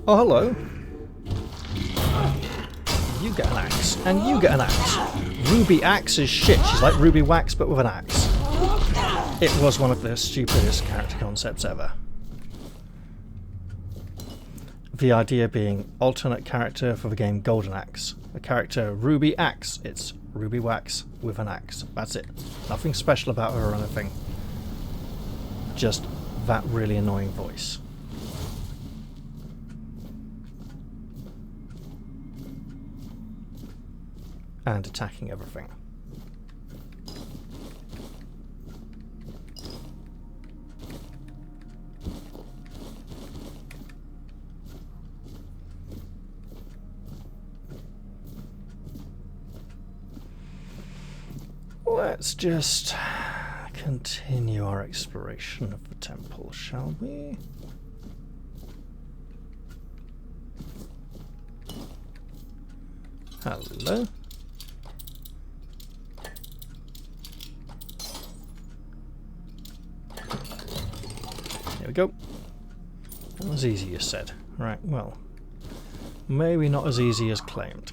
Oh, hello. You get an axe, and you get an axe. Ruby axe is shit. She's like Ruby Wax, but with an axe. It was one of the stupidest character concepts ever. The idea being alternate character for the game Golden Axe. The character Ruby Axe. It's Ruby Wax with an axe. That's it. Nothing special about her or anything. Just that really annoying voice. And attacking everything. Let's just continue our exploration of the temple, shall we? Hello. There we go. Not as easy as said. Right, well, maybe not as easy as claimed.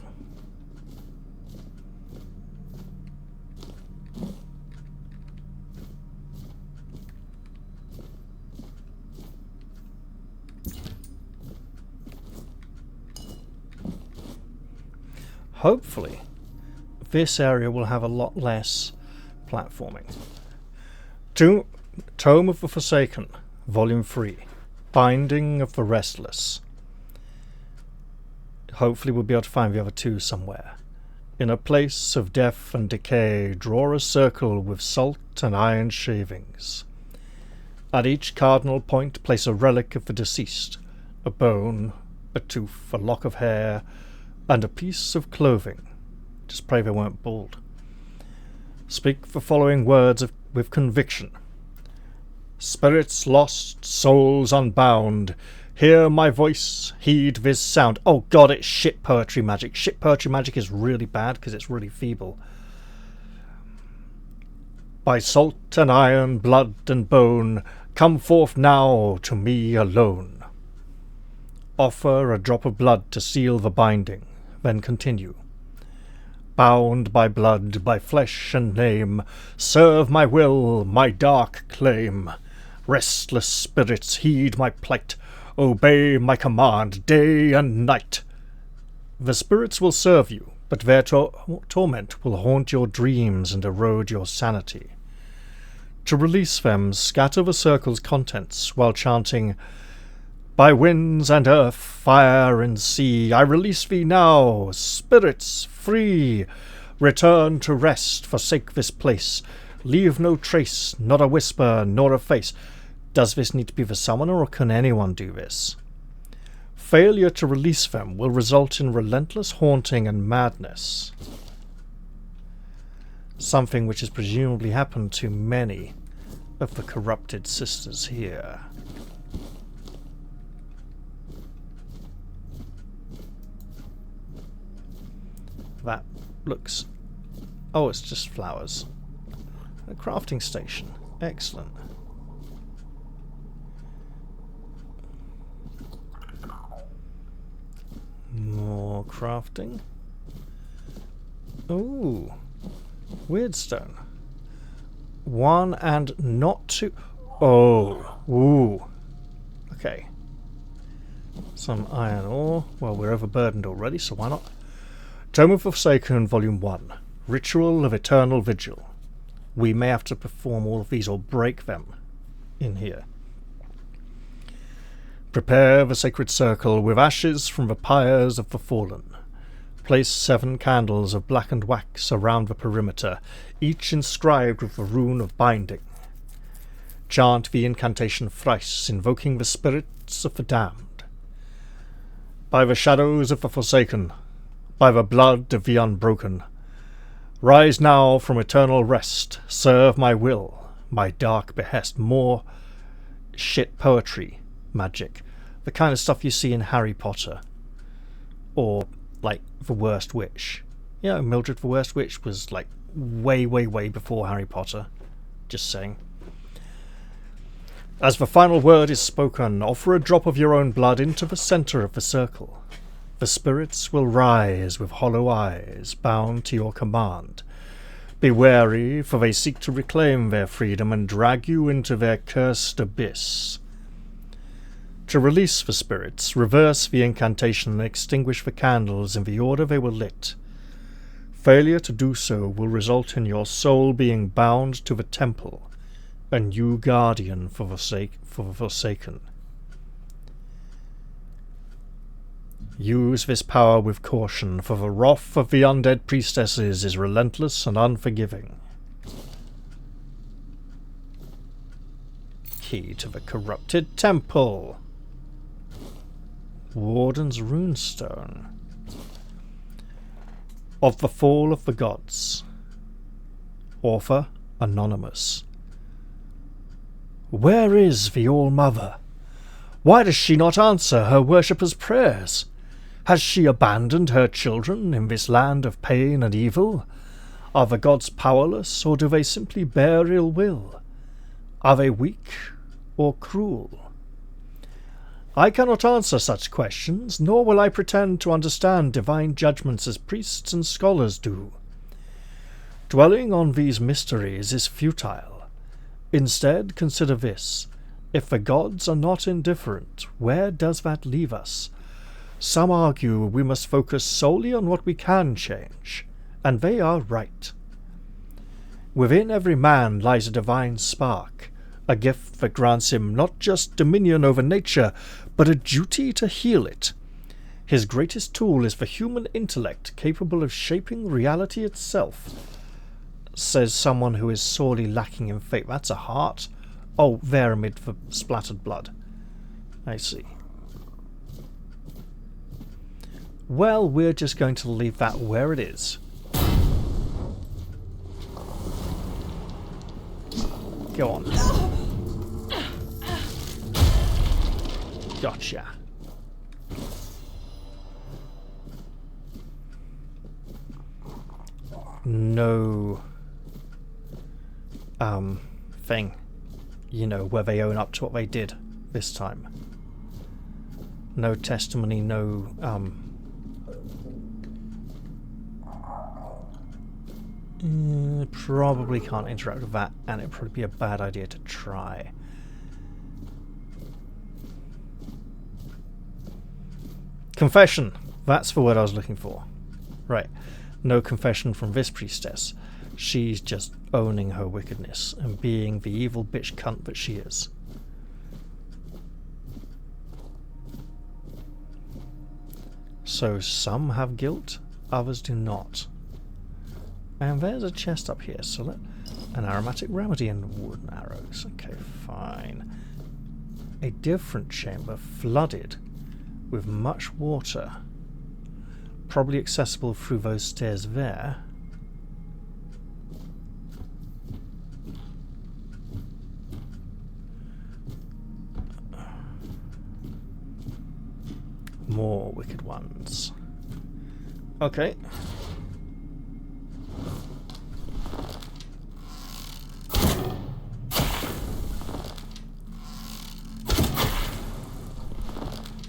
Hopefully, this area will have a lot less platforming. Tome of the Forsaken, Volume 3, Binding of the Restless. Hopefully we'll be able to find the other two somewhere. In a place of death and decay, draw a circle with salt and iron shavings. At each cardinal point place a relic of the deceased, a bone, a tooth, a lock of hair, and a piece of clothing. Just pray they weren't bald. Speak the following words with conviction. Spirits lost, souls unbound, hear my voice, heed this sound. Oh god, it's shit poetry magic. Shit poetry magic is really bad because it's really feeble. By salt and iron, blood and bone, come forth now to me alone. Offer a drop of blood to seal the binding, then continue. Bound by blood, by flesh and name, serve my will, my dark claim. Restless spirits, heed my plight, obey my command day and night. The spirits will serve you, but their torment will haunt your dreams and erode your sanity. To release them, scatter the circle's contents while chanting, by winds and earth, fire and sea, I release thee now, spirits free. Return to rest, forsake this place. Leave no trace, not a whisper, nor a face. Does this need to be the summoner, or can anyone do this? Failure to release them will result in relentless haunting and madness. Something which has presumably happened to many of the corrupted sisters here. That looks... Oh, it's just flowers. A crafting station. Excellent. More crafting. Ooh. Weirdstone. One and not two. Oh. Ooh. Okay. Some iron ore. Well, we're overburdened already, so why not? Tome of Forsaken, Volume 1. Ritual of Eternal Vigil. We may have to perform all of these or break them in here. Prepare the sacred circle with ashes from the pyres of the fallen. Place 7 candles of blackened wax around the perimeter, each inscribed with the rune of binding. Chant the incantation thrice, invoking the spirits of the damned. By the shadows of the Forsaken, by the blood of the Unbroken, rise now from eternal rest, serve my will, my dark behest. More shit poetry, magic. The kind of stuff you see in Harry Potter. Or, like, The Worst Witch. You know, Mildred the Worst Witch was, like, way, way, way before Harry Potter. Just saying. As the final word is spoken, offer a drop of your own blood into the centre of the circle. The spirits will rise with hollow eyes, bound to your command. Be wary, for they seek to reclaim their freedom and drag you into their cursed abyss. To release the spirits, reverse the incantation and extinguish the candles in the order they were lit. Failure to do so will result in your soul being bound to the temple, a new guardian for the Forsaken. Use this power with caution, for the wrath of the undead priestesses is relentless and unforgiving. Key to the corrupted temple. Warden's runestone. Of the Fall of the Gods. Author anonymous. Where is the All-Mother? Why does she not answer her worshippers' prayers? Has she abandoned her children in this land of pain and evil? Are the gods powerless, or do they simply bear ill will? Are they weak or cruel? I cannot answer such questions, nor will I pretend to understand divine judgments as priests and scholars do. Dwelling on these mysteries is futile. Instead, consider this. If the gods are not indifferent, where does that leave us? Some argue we must focus solely on what we can change, and they are right. Within every man lies a divine spark, a gift that grants him not just dominion over nature, but a duty to heal it. His greatest tool is the human intellect, capable of shaping reality itself. Says someone who is sorely lacking in faith. That's a heart? Oh, there amid the splattered blood. I see. Well, we're just going to leave that where it is. Go on. Gotcha. No thing, you know, where they own up to what they did this time. No testimony, no probably can't interact with that, and it'd probably be a bad idea to try. Confession, that's the word I was looking for. Right. No confession from this priestess. She's just owning her wickedness and being the evil bitch cunt that she is. So some have guilt, others do not. And there's a chest up here, so an aromatic remedy and wooden arrows. Okay, fine. A different chamber, flooded with much water. Probably accessible through those stairs there. More wicked ones. Okay.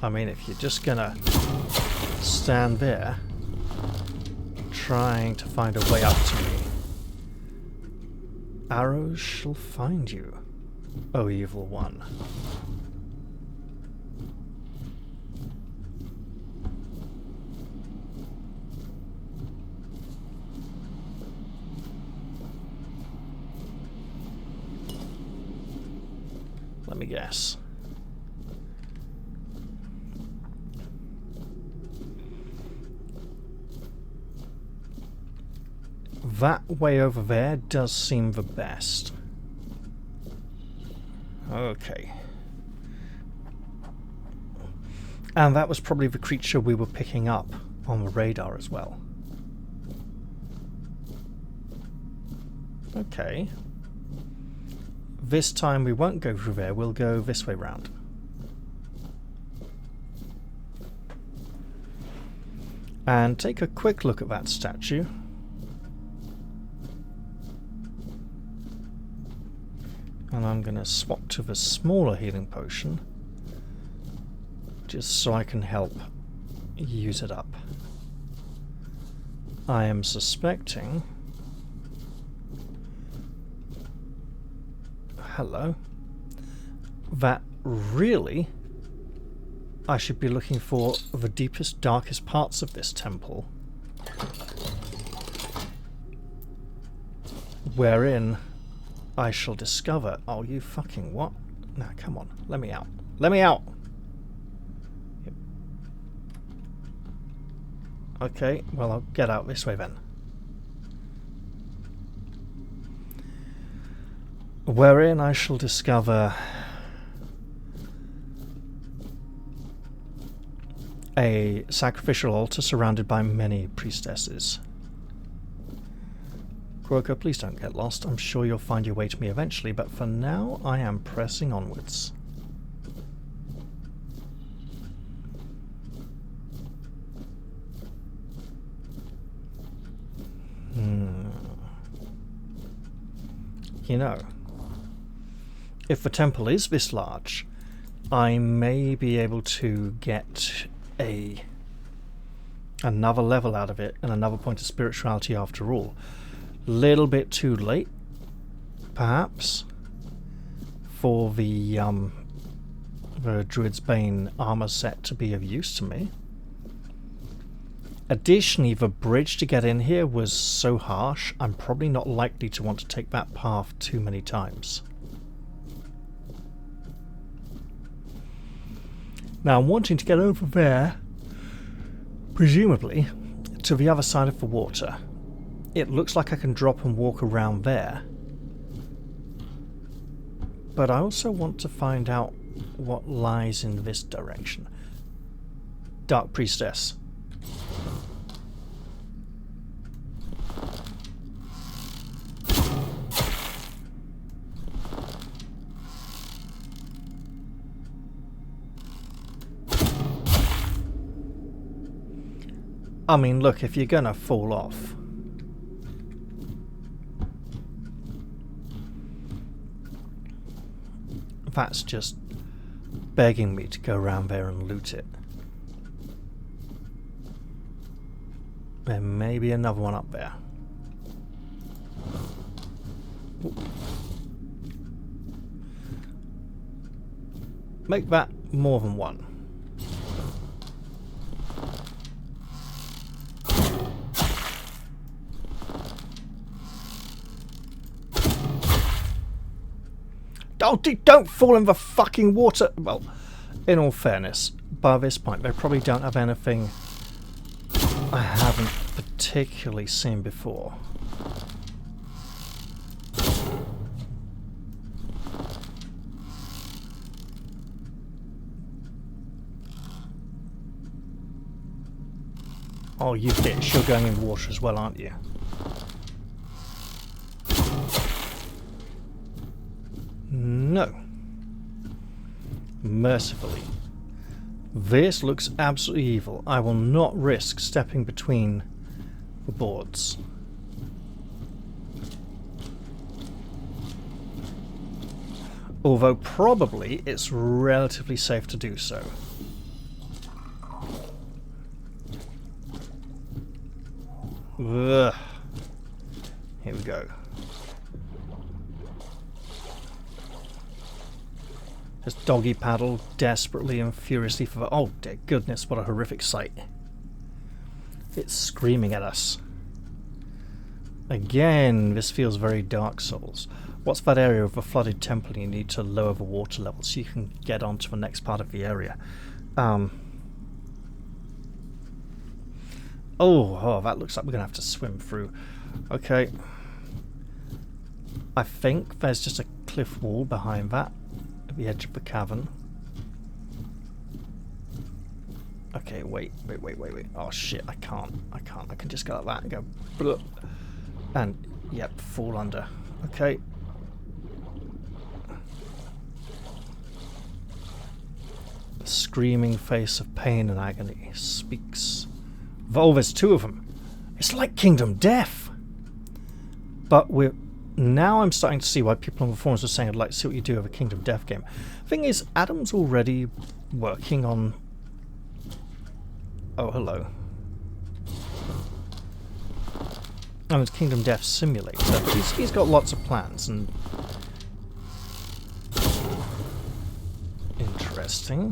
I mean, if you're just gonna stand there trying to find a way up to me, arrows shall find you, O evil one. Let me guess. That way over there does seem the best. Okay. And that was probably the creature we were picking up on the radar as well. Okay. This time we won't go through there, we'll go this way round. And take a quick look at that statue. And I'm going to swap to the smaller healing potion, just so I can help use it up. I am suspecting... Hello. That really I should be looking for the deepest, darkest parts of this temple, wherein I shall discover... Oh, you fucking what? Now, come on. Let me out. Let me out! Yep. Okay, well, I'll get out this way then. Wherein I shall discover a sacrificial altar surrounded by many priestesses. Groker, please don't get lost. I'm sure you'll find your way to me eventually, but for now I am pressing onwards. You know, if the temple is this large, I may be able to get another level out of it and another point of spirituality after all. Little bit too late, perhaps, for the Druid's Bane armor set to be of use to me. Additionally, the bridge to get in here was so harsh, I'm probably not likely to want to take that path too many times. Now, I'm wanting to get over there, presumably, to the other side of the water. It looks like I can drop and walk around there. But I also want to find out what lies in this direction. Dark Priestess. I mean, look, if you're gonna fall off, that's just begging me to go around there and loot it. There may be another one up there. Make that more than one. Don't fall in the fucking water! Well, in all fairness, by this point they probably don't have anything I haven't particularly seen before. Oh, you bitch, you're going in water as well, aren't you? No. Mercifully. This looks absolutely evil. I will not risk stepping between the boards. Although probably it's relatively safe to do so. Ugh. Here we go. Just doggy paddle desperately and furiously for the... Oh dear goodness, what a horrific sight. It's screaming at us. Again, this feels very Dark Souls. What's that area of a flooded temple you need to lower the water level so you can get onto the next part of the area? Oh, that looks like we're going to have to swim through. Okay. I think there's just a cliff wall behind that, at the edge of the cavern. Okay, wait. Oh shit, I can't. I can just go like that and go... Bleh. And, yep, fall under. Okay. The screaming face of pain and agony speaks. Oh, there's two of them. It's like Kingdom Death. But now I'm starting to see why people on the forums were saying I'd like to see what you do with a Kingdom Death game. Thing is, Adam's already working on... Oh, hello. And it's Kingdom Death Simulator. He's got lots of plans and... Interesting.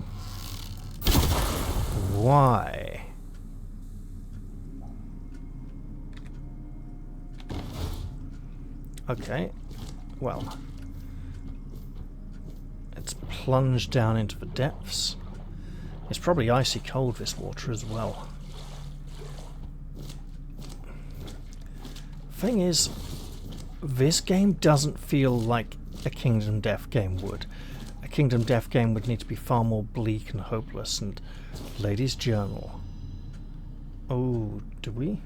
Why? Okay, well, let's plunge down into the depths. It's probably icy cold, this water, as well. Thing is, this game doesn't feel like a Kingdom Death game would. A Kingdom Death game would need to be far more bleak and hopeless, and Lady's Journal. Oh, do we?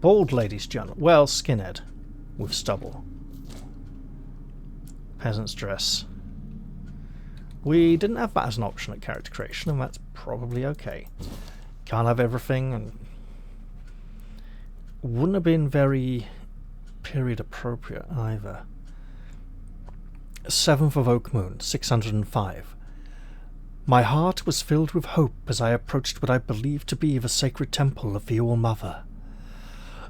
Bald Lady's Journal. Well, skinhead. With stubble. Peasant's dress. We didn't have that as an option at character creation, and that's probably okay. Can't have everything, and... Wouldn't have been very period appropriate either. 7th of Oak Moon, 605. My heart was filled with hope as I approached what I believed to be the sacred temple of the All-Mother.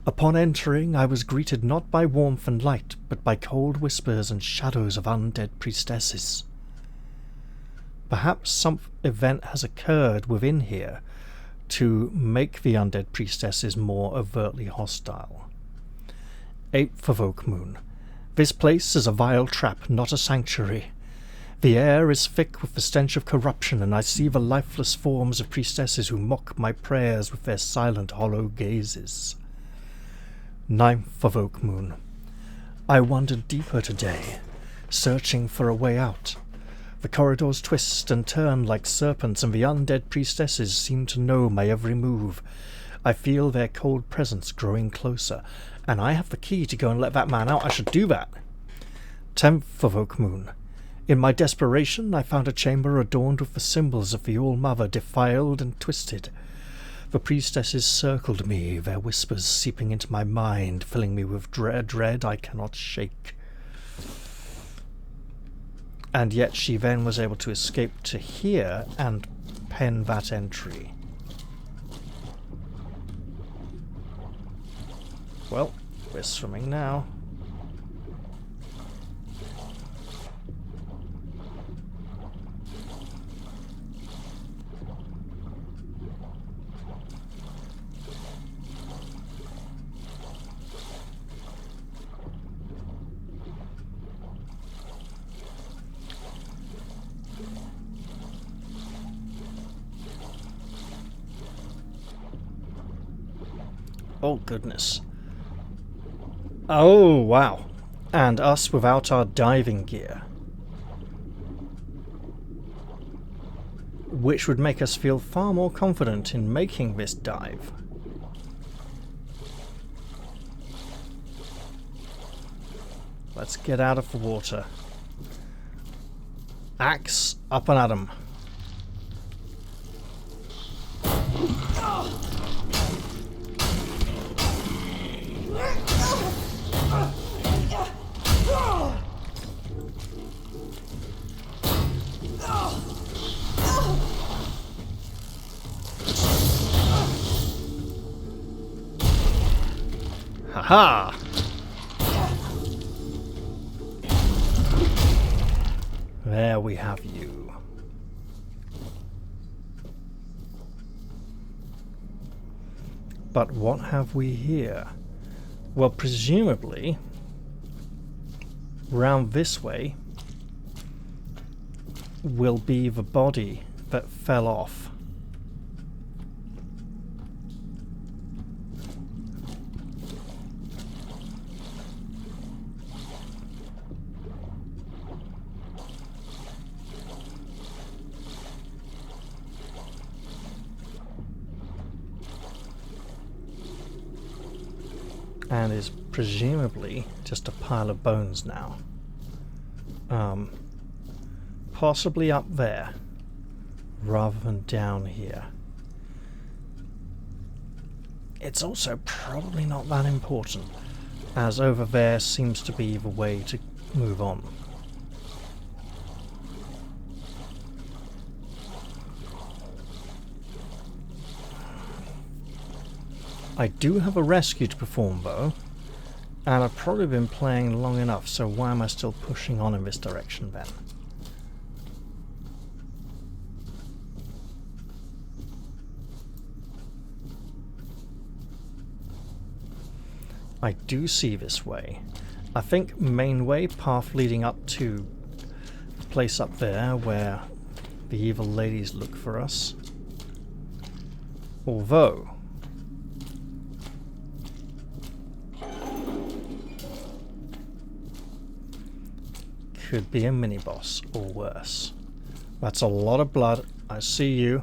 Upon entering, I was greeted not by warmth and light, but by cold whispers and shadows of undead priestesses. Perhaps some event has occurred within here to make the undead priestesses more overtly hostile. 8th of Oak Moon. This place is a vile trap, not a sanctuary. The air is thick with the stench of corruption, and I see the lifeless forms of priestesses who mock my prayers with their silent, hollow gazes. 9th of Oak Moon. I wandered deeper today, searching for a way out. The corridors twist and turn like serpents, and the undead priestesses seem to know my every move. I feel their cold presence growing closer, and I have the key to go and let that man out. I should do that. 10th of Oak Moon. In my desperation, I found a chamber adorned with the symbols of the All-Mother, defiled and twisted. The priestesses circled me, their whispers seeping into my mind, filling me with dread I cannot shake. And yet she then was able to escape to here and pen that entry. Well, we're swimming now. Oh, goodness. Oh, wow. And us without our diving gear. Which would make us feel far more confident in making this dive. Let's get out of the water. Axe up and at 'em. Haha! There we have you. But what have we here? Well, presumably, round this way will be the body that fell off. and is presumably just a pile of bones now. Possibly up there rather than down here. It's also probably not that important, as over there seems to be the way to move on. I do have a rescue to perform though, and I've probably been playing long enough, so why am I still pushing on in this direction then? I do see this way. I think main way, path leading up to the place up there where the evil ladies look for us. Although could be a mini-boss, or worse. That's a lot of blood. I see you.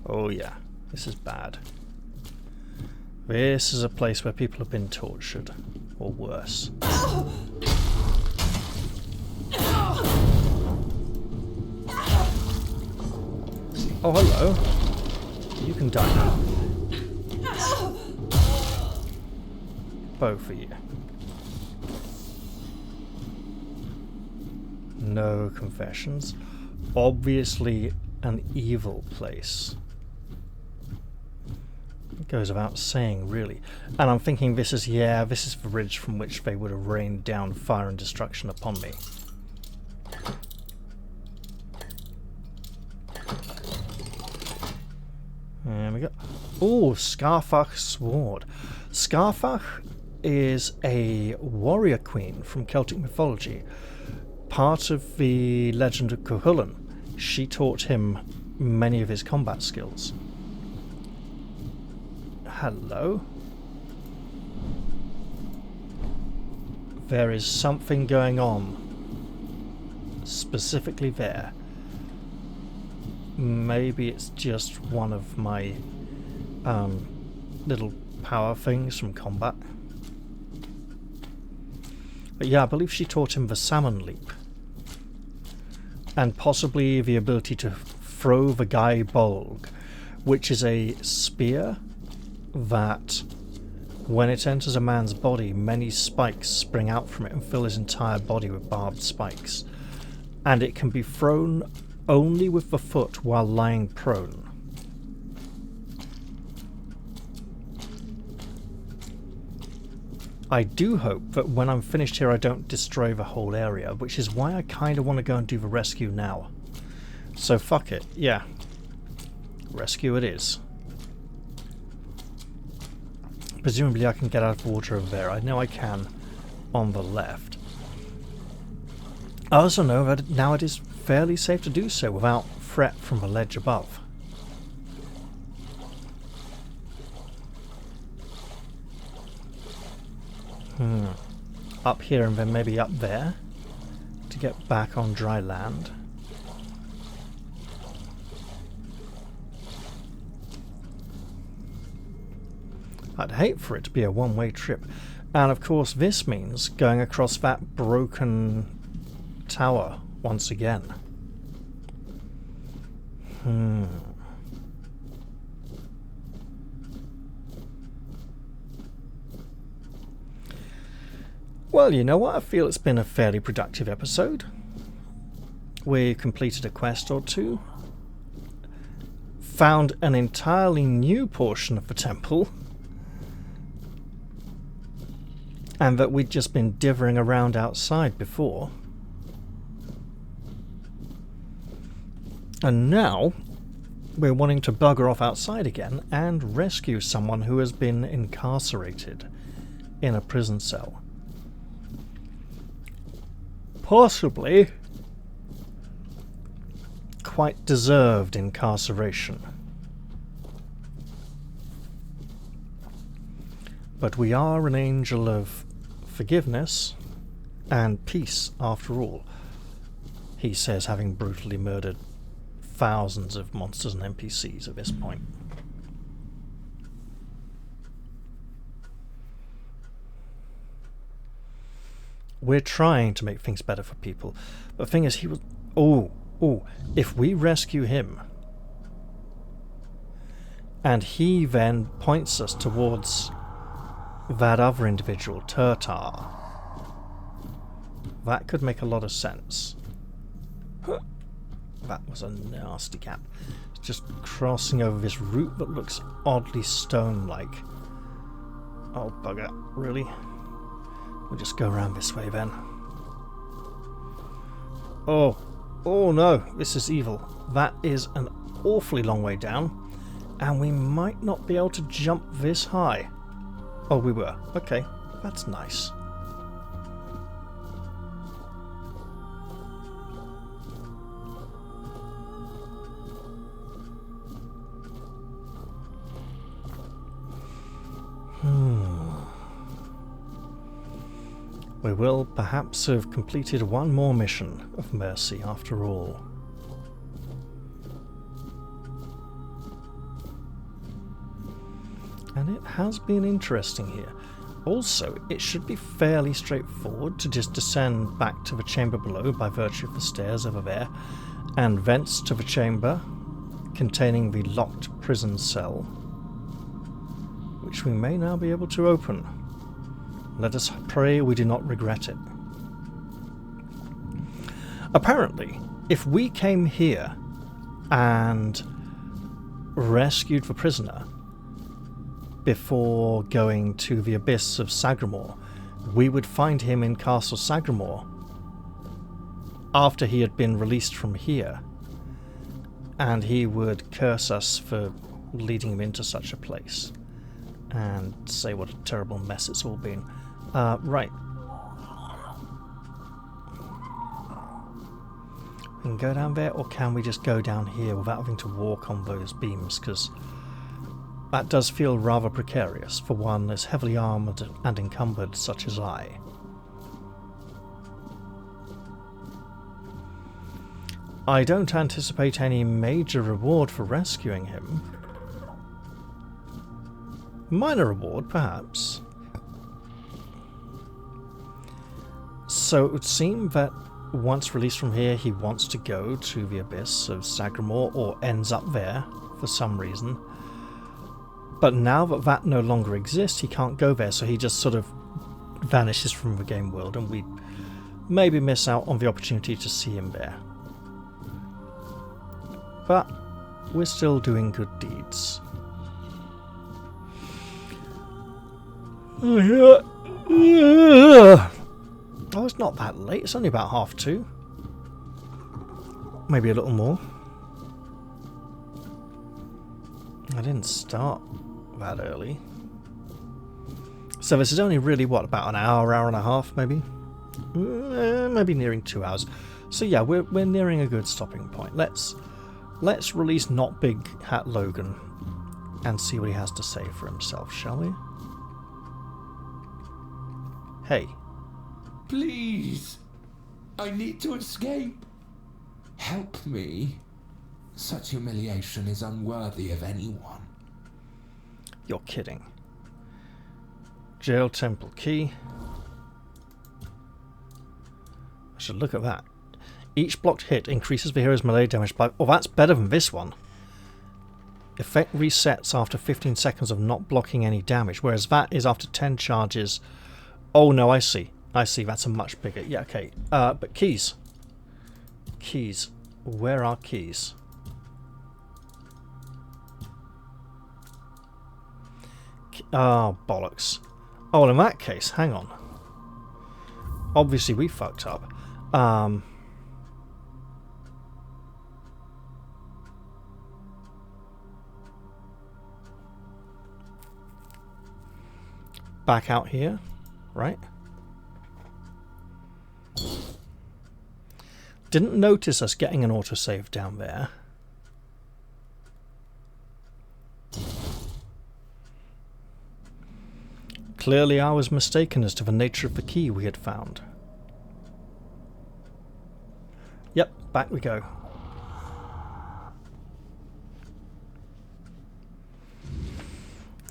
Oh yeah, this is bad. This is a place where people have been tortured, or worse. Oh, hello. You can die now. Both of you. No confessions. Obviously an evil place. Goes without saying, really. And I'm thinking this is the ridge from which they would have rained down fire and destruction upon me. There we go. Oh, Scarfach's sword. Scarfach is a warrior queen from Celtic mythology. Part of the legend of Cuchulainn. She taught him many of his combat skills. Hello. There is something going on. Specifically there. Maybe it's just one of my little power things from combat. But yeah, I believe she taught him the salmon leap. And possibly the ability to throw the Gai Bolg, which is a spear that, when it enters a man's body, many spikes spring out from it and fill his entire body with barbed spikes. And it can be thrown only with the foot while lying prone. I do hope that when I'm finished here I don't destroy the whole area, which is why I kind of want to go and do the rescue now. So fuck it, yeah. Rescue it is. Presumably I can get out of the water over there. I know I can on the left. I also know that now it is fairly safe to do so without threat from the ledge above. Up here and then maybe up there to get back on dry land. I'd hate for it to be a one-way trip. And of course this means going across that broken tower once again. Well, you know what? I feel it's been a fairly productive episode. We completed a quest or two. Found an entirely new portion of the temple. And that we'd just been dithering around outside before. And now we're wanting to bugger off outside again and rescue someone who has been incarcerated in a prison cell. quite deserved incarceration. But we are an angel of forgiveness and peace after all, he says, having brutally murdered thousands of monsters and NPCs at this point. We're trying to make things better for people. But the thing is, he was... if we rescue him, and he then points us towards that other individual, Turtar, that could make a lot of sense. That was a nasty gap. It's just crossing over this route that looks oddly stone-like. Oh, bugger. Really? We'll just go around this way then. Oh no, this is evil. That is an awfully long way down, and we might not be able to jump this high. Oh, we were. Okay, that's nice. We will perhaps have completed one more mission of mercy after all. And it has been interesting here. Also, it should be fairly straightforward to just descend back to the chamber below by virtue of the stairs over there, and thence to the chamber containing the locked prison cell, which we may now be able to open. Let us pray we do not regret it. Apparently, if we came here and rescued the prisoner before going to the abyss of Sagramore, we would find him in Castle Sagramore after he had been released from here, and he would curse us for leading him into such a place and say what a terrible mess it's all been. Right. We can go down there, or can we just go down here without having to walk on those beams? Because that does feel rather precarious for one as heavily armoured and encumbered such as I. I don't anticipate any major reward for rescuing him. Minor reward, perhaps. So it would seem that once released from here, he wants to go to the abyss of Sagramore, or ends up there for some reason. But now that that no longer exists, he can't go there, so he just sort of vanishes from the game world, and we maybe miss out on the opportunity to see him there. But we're still doing good deeds. Oh, it's not that late. It's only about 2:30. Maybe a little more. I didn't start that early. So this is only really, what, about an hour, hour and a half, maybe? Maybe nearing 2 hours. So yeah, we're nearing a good stopping point. Let's release Not Big Hat Logan and see what he has to say for himself, shall we? Hey. Please, I need to escape. Help me. Such humiliation is unworthy of anyone. You're kidding. Jail temple key. I should look at that. Each blocked hit increases the hero's melee damage by... Oh, that's better than this one. Effect resets after 15 seconds of not blocking any damage, whereas that is after 10 charges. Oh no, I see. I see, that's a much bigger... Yeah, okay. But keys. Keys. Where are keys? Oh, bollocks. Oh, well, in that case, hang on. Obviously, we fucked up. Back out here, right? Didn't notice us getting an autosave down there. Clearly I was mistaken as to the nature of the key we had found. Yep, back we go.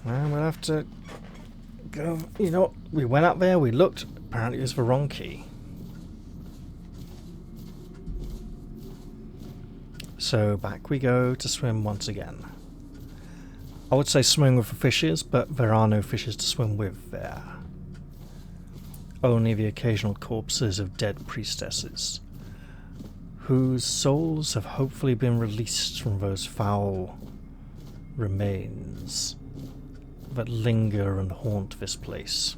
And we'll have to go... You know what? We went up there, we looked. Apparently it was the wrong key. So back we go to swim once again. I would say swim with the fishes, but there are no fishes to swim with there. Only the occasional corpses of dead priestesses, whose souls have hopefully been released from those foul remains that linger and haunt this place.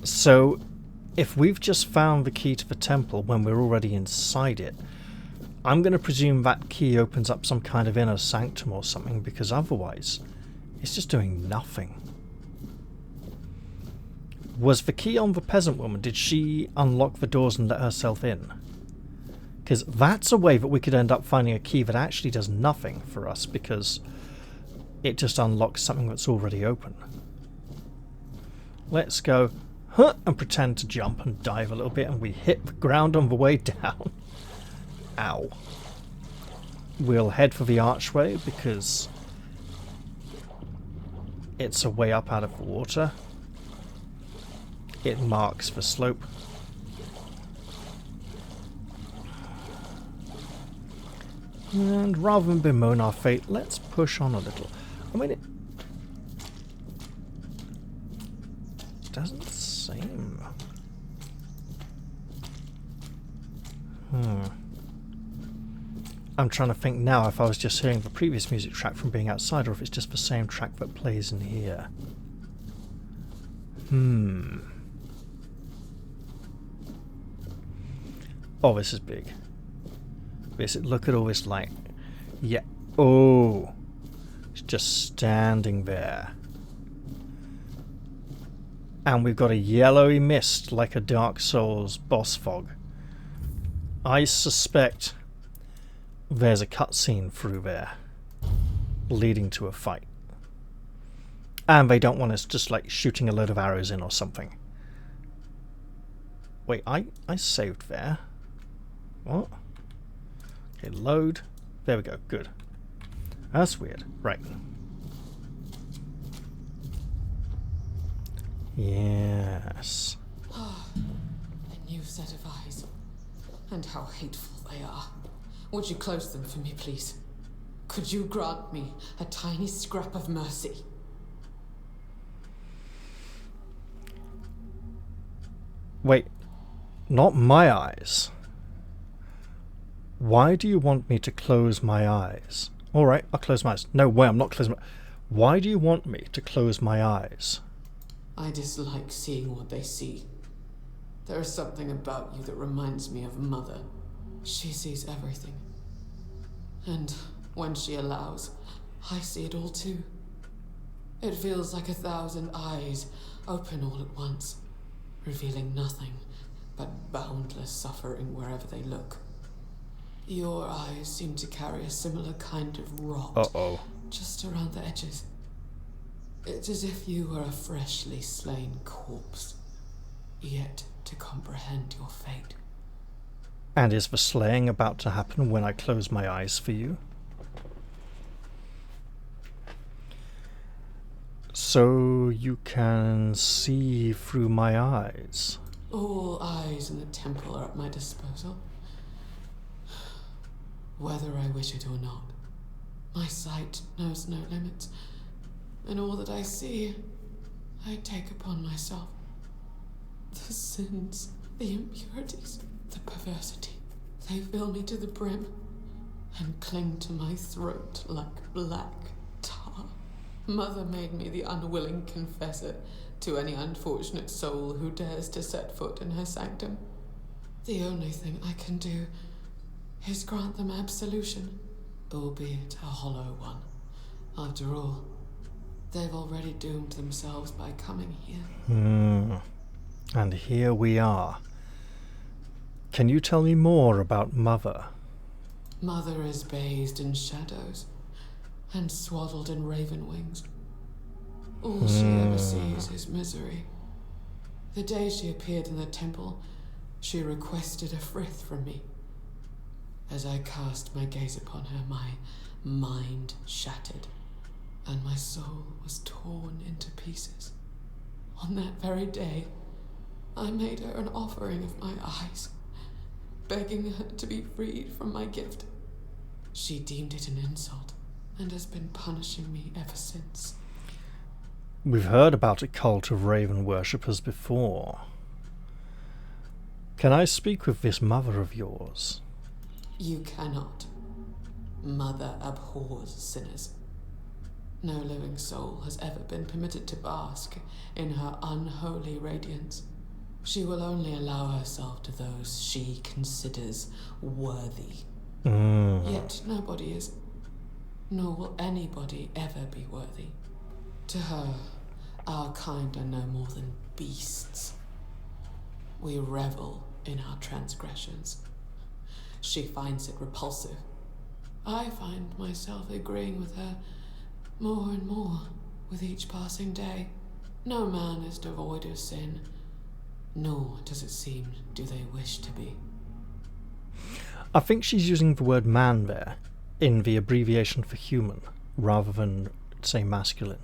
So, if we've just found the key to the temple when we're already inside it, I'm going to presume that key opens up some kind of inner sanctum or something, because otherwise it's just doing nothing. Was the key on the peasant woman? Did she unlock the doors and let herself in? Because that's a way that we could end up finding a key that actually does nothing for us, because it just unlocks something that's already open. Let's go and pretend to jump and dive a little bit, and we hit the ground on the way down. Ow. We'll head for the archway because it's a way up out of the water. It marks the slope. And rather than bemoan our fate, let's push on a little. I mean, it doesn't seem... I'm trying to think now if I was just hearing the previous music track from being outside, or if it's just the same track that plays in here. Oh, this is big. Look at all this light. Yeah. Oh. It's just standing there. And we've got a yellowy mist like a Dark Souls boss fog. I suspect there's a cutscene through there leading to a fight. And they don't want us just like shooting a load of arrows in or something. Wait, I saved there. What? Okay, load. There we go, good. That's weird. Right. Yes. Ah, a new set of eyes. And how hateful they are. Would you close them for me, please? Could you grant me a tiny scrap of mercy? Wait, not my eyes. Why do you want me to close my eyes? Alright, I'll close my eyes. No way, I'm not closing my... Why do you want me to close my eyes? I dislike seeing what they see. There is something about you that reminds me of Mother. She sees everything. And when she allows, I see it all too. It feels like 1,000 eyes open all at once, revealing nothing but boundless suffering wherever they look. Your eyes seem to carry a similar kind of rot just around the edges. It's as if you were a freshly slain corpse, yet to comprehend your fate. And is the slaying about to happen when I close my eyes for you? So you can see through my eyes. All eyes in the temple are at my disposal. Whether I wish it or not, my sight knows no limits. And all that I see, I take upon myself. The sins, the impurities, the perversity, they fill me to the brim and cling to my throat like black tar. Mother made me the unwilling confessor to any unfortunate soul who dares to set foot in her sanctum. The only thing I can do is grant them absolution, albeit a hollow one. After all, they've already doomed themselves by coming here. And here we are. Can you tell me more about Mother? Mother is bathed in shadows and swaddled in raven wings. All she ever sees is misery. The day she appeared in the temple, she requested a frith from me. As I cast my gaze upon her, my mind shattered, and my soul was torn into pieces. On that very day, I made her an offering of my eyes, begging her to be freed from my gift. She deemed it an insult, and has been punishing me ever since. We've heard about a cult of raven worshippers before. Can I speak with this mother of yours? You cannot. Mother abhors sinners. No living soul has ever been permitted to bask in her unholy radiance. She will only allow herself to those she considers worthy. Yet nobody is, nor will anybody ever be worthy. To her, our kind are no more than beasts. We revel in our transgressions. She finds it repulsive. I find myself agreeing with her more and more with each passing day. No man is devoid of sin, nor does it seem do they wish to be. I think she's using the word man there in the abbreviation for human rather than, say, masculine.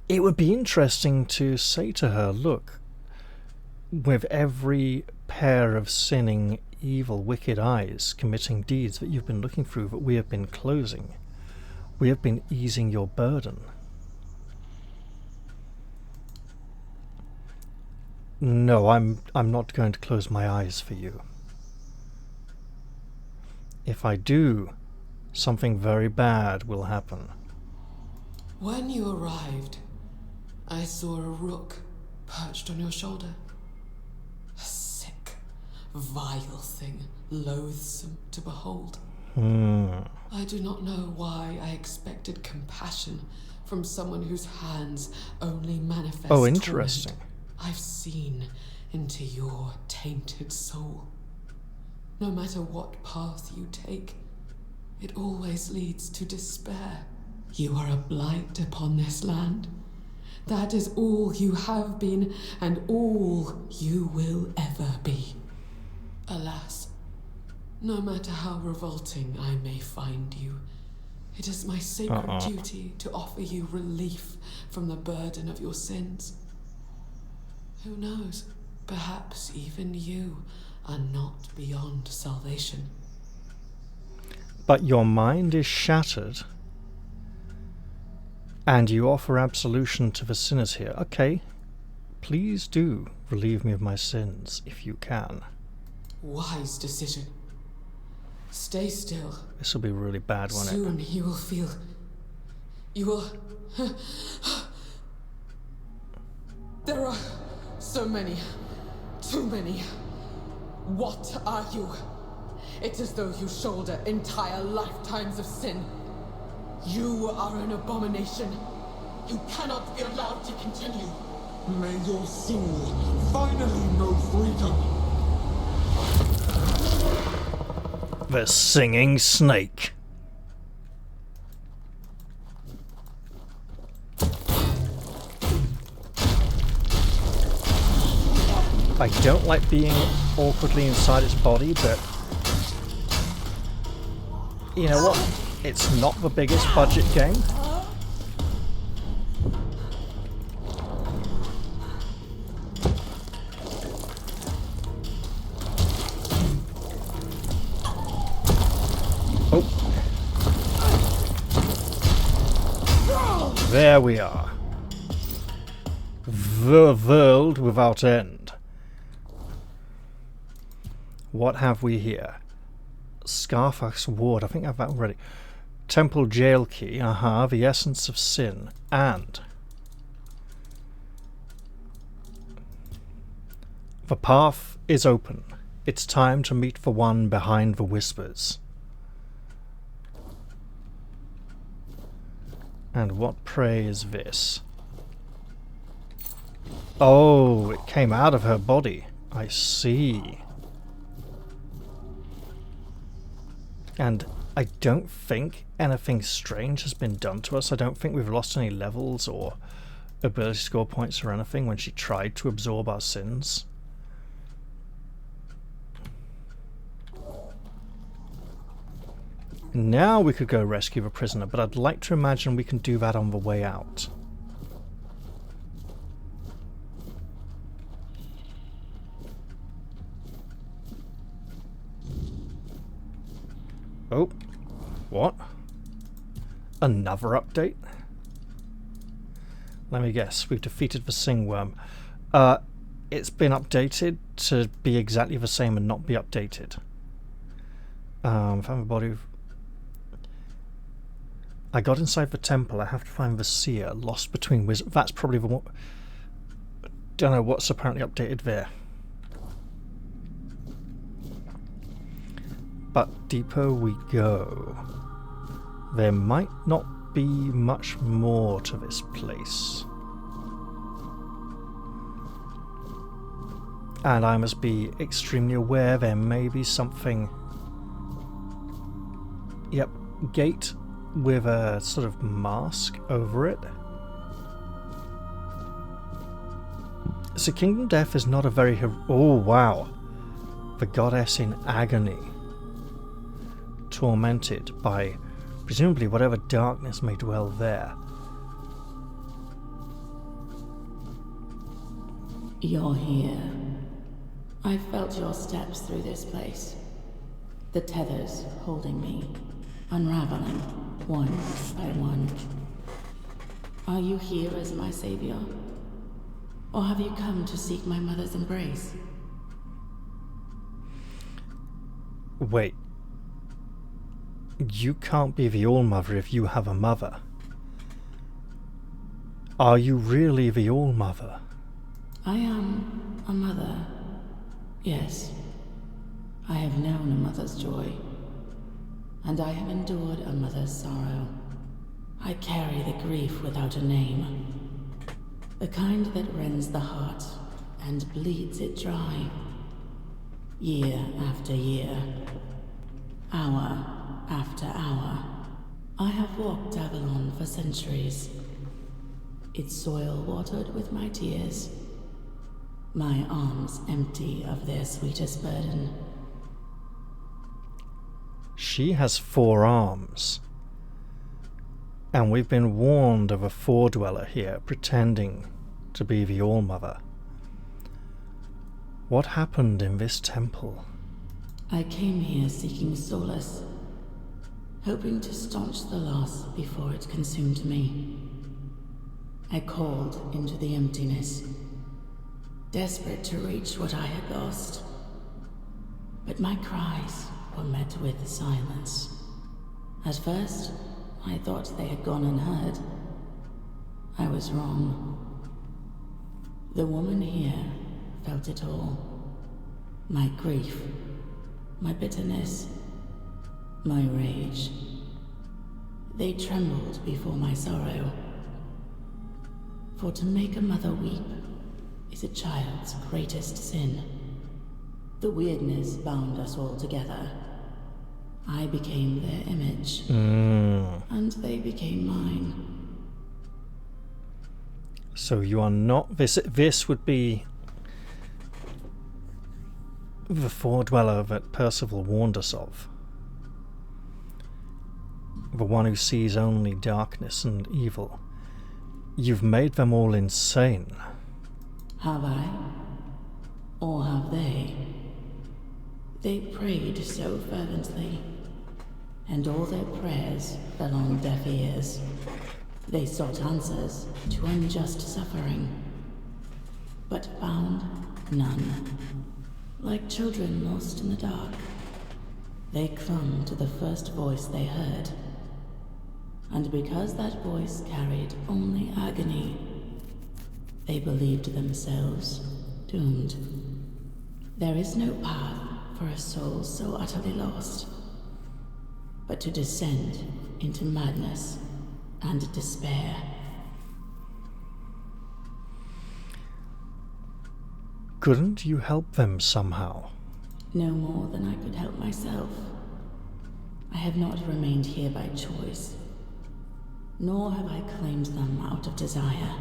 It would be interesting to say to her, look, with every pair of sinning, evil, wicked eyes committing deeds that you've been looking through, that we have been closing, we have been easing your burden. No, I'm not going to close my eyes for you. If I do, something very bad will happen. When you arrived, I saw a rook perched on your shoulder. A sick, vile thing, loathsome to behold. I do not know why I expected compassion from someone whose hands only manifest Oh, interesting. torment. I've seen into your tainted soul. No matter what path you take, it always leads to despair. You are a blight upon this land. That is all you have been, and all you will ever be. Alas, no matter how revolting I may find you, it is my sacred duty to offer you relief from the burden of your sins. Who knows, perhaps even you are not beyond salvation. But your mind is shattered, and you offer absolution to the sinners here. Okay, please do relieve me of my sins, if you can. Wise decision. Stay still. This will be a really bad one. Soon you will feel... You will... There are so many. Too many. What are you? It's as though you shoulder entire lifetimes of sin. You are an abomination. You cannot be allowed to continue. May your soul finally know freedom. The singing snake. I don't like being awkwardly inside its body, but you know what? It's not the biggest budget game. Oh. There we are. The world without end. What have we here? Scarfax Ward, I think I have that already. Temple Jail Key, the Essence of Sin, and the path is open. It's time to meet the one behind the whispers. And what prey is this? Oh, it came out of her body. I see. And I don't think anything strange has been done to us. I don't think we've lost any levels or ability score points or anything when she tried to absorb our sins. Now we could go rescue the prisoner, but I'd like to imagine we can do that on the way out. Oh, what? Another update? Let me guess, we've defeated the Singworm. It's been updated to be exactly the same and not be updated. Found the body of... I got inside the temple. I have to find the seer lost between wizards. That's probably the one. Don't know what's apparently updated there. But deeper we go. There might not be much more to this place. And I must be extremely aware there may be something... Yep, gate with a sort of mask over it. So Kingdom Death is not a very... Oh, wow. The goddess in agony. Tormented by presumably whatever darkness may dwell there. You're here. I felt your steps through this place. The tethers holding me, unraveling one by one. Are you here as my savior? Or have you come to seek my mother's embrace? Wait. You can't be the All-Mother if you have a mother. Are you really the All-Mother? I am a mother. Yes. I have known a mother's joy. And I have endured a mother's sorrow. I carry the grief without a name. The kind that rends the heart and bleeds it dry. Year after year. Hour after hour. I have walked Avalon for centuries. Its soil watered with my tears. My arms empty of their sweetest burden. She has 4 arms. And we've been warned of a Four-Dweller here pretending to be the All-Mother. What happened in this temple? I came here seeking solace, hoping to staunch the loss before it consumed me. I called into the emptiness, desperate to reach what I had lost. But my cries were met with silence. At first, I thought they had gone unheard. I was wrong. The woman here felt it all. My grief, my bitterness, my rage. They trembled before my sorrow. For to make a mother weep is a child's greatest sin. The weirdness bound us all together. I became their image, and they became mine. So you are not... This would be the Four-Dweller that Percival warned us of. The one who sees only darkness and evil. You've made them all insane. Have I? Or have they? They prayed so fervently, and all their prayers fell on deaf ears. They sought answers to unjust suffering, but found none. Like children lost in the dark, they clung to the first voice they heard. And because that voice carried only agony, they believed themselves doomed. There is no path for a soul so utterly lost, but to descend into madness and despair. Couldn't you help them somehow? No more than I could help myself. I have not remained here by choice, nor have I claimed them out of desire.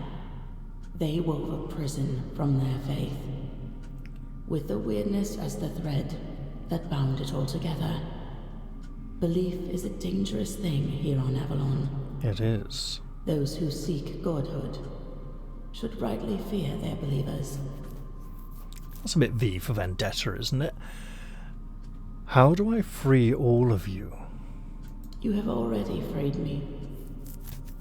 They wove a prison from their faith, with the weirdness as the thread that bound it all together. Belief is a dangerous thing here on Avalon. It is. Those who seek godhood should rightly fear their believers. That's a bit V for Vendetta, isn't it? How do I free all of you? You have already freed me.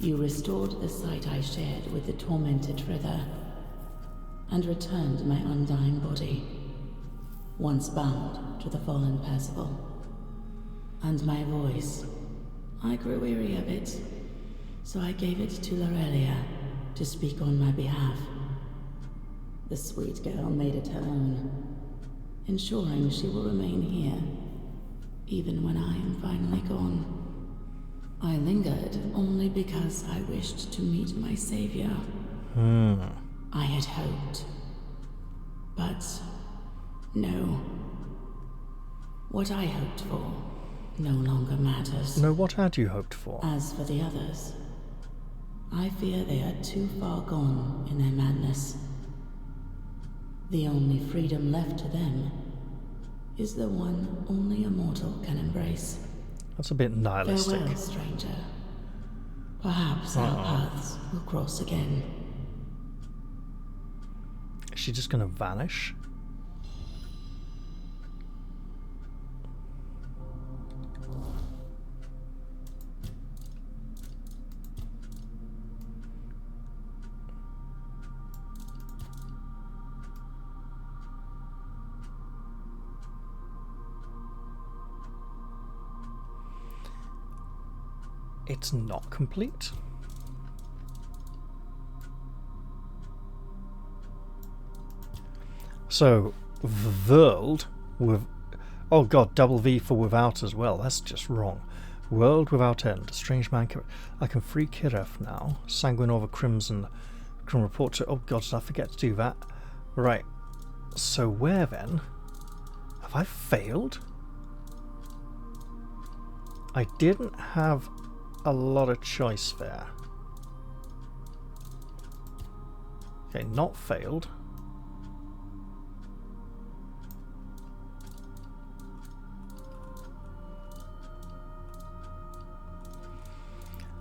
You restored the sight I shared with the tormented River, and returned my undying body, once bound to the fallen Percival. And my voice. I grew weary of it, so I gave it to Lorelia to speak on my behalf. The sweet girl made it her own, ensuring she will remain here, even when I am finally gone. I lingered only because I wished to meet my savior. I had hoped. But no. What I hoped for no longer matters. No, what had you hoped for? As for the others, I fear they are too far gone in their madness. The only freedom left to them is the one only a mortal can embrace. That's a bit nihilistic. Farewell, stranger. Perhaps our paths will cross again. Is she just gonna vanish? It's not complete. So, world with... Oh god, double V for without as well. That's just wrong. World without end. A strange man can... I can free Kiref now. Sanguine over Crimson. Can report to... Oh god, did I forget to do that? Right. So where then? Have I failed? I didn't have a lot of choice there. Okay, not failed.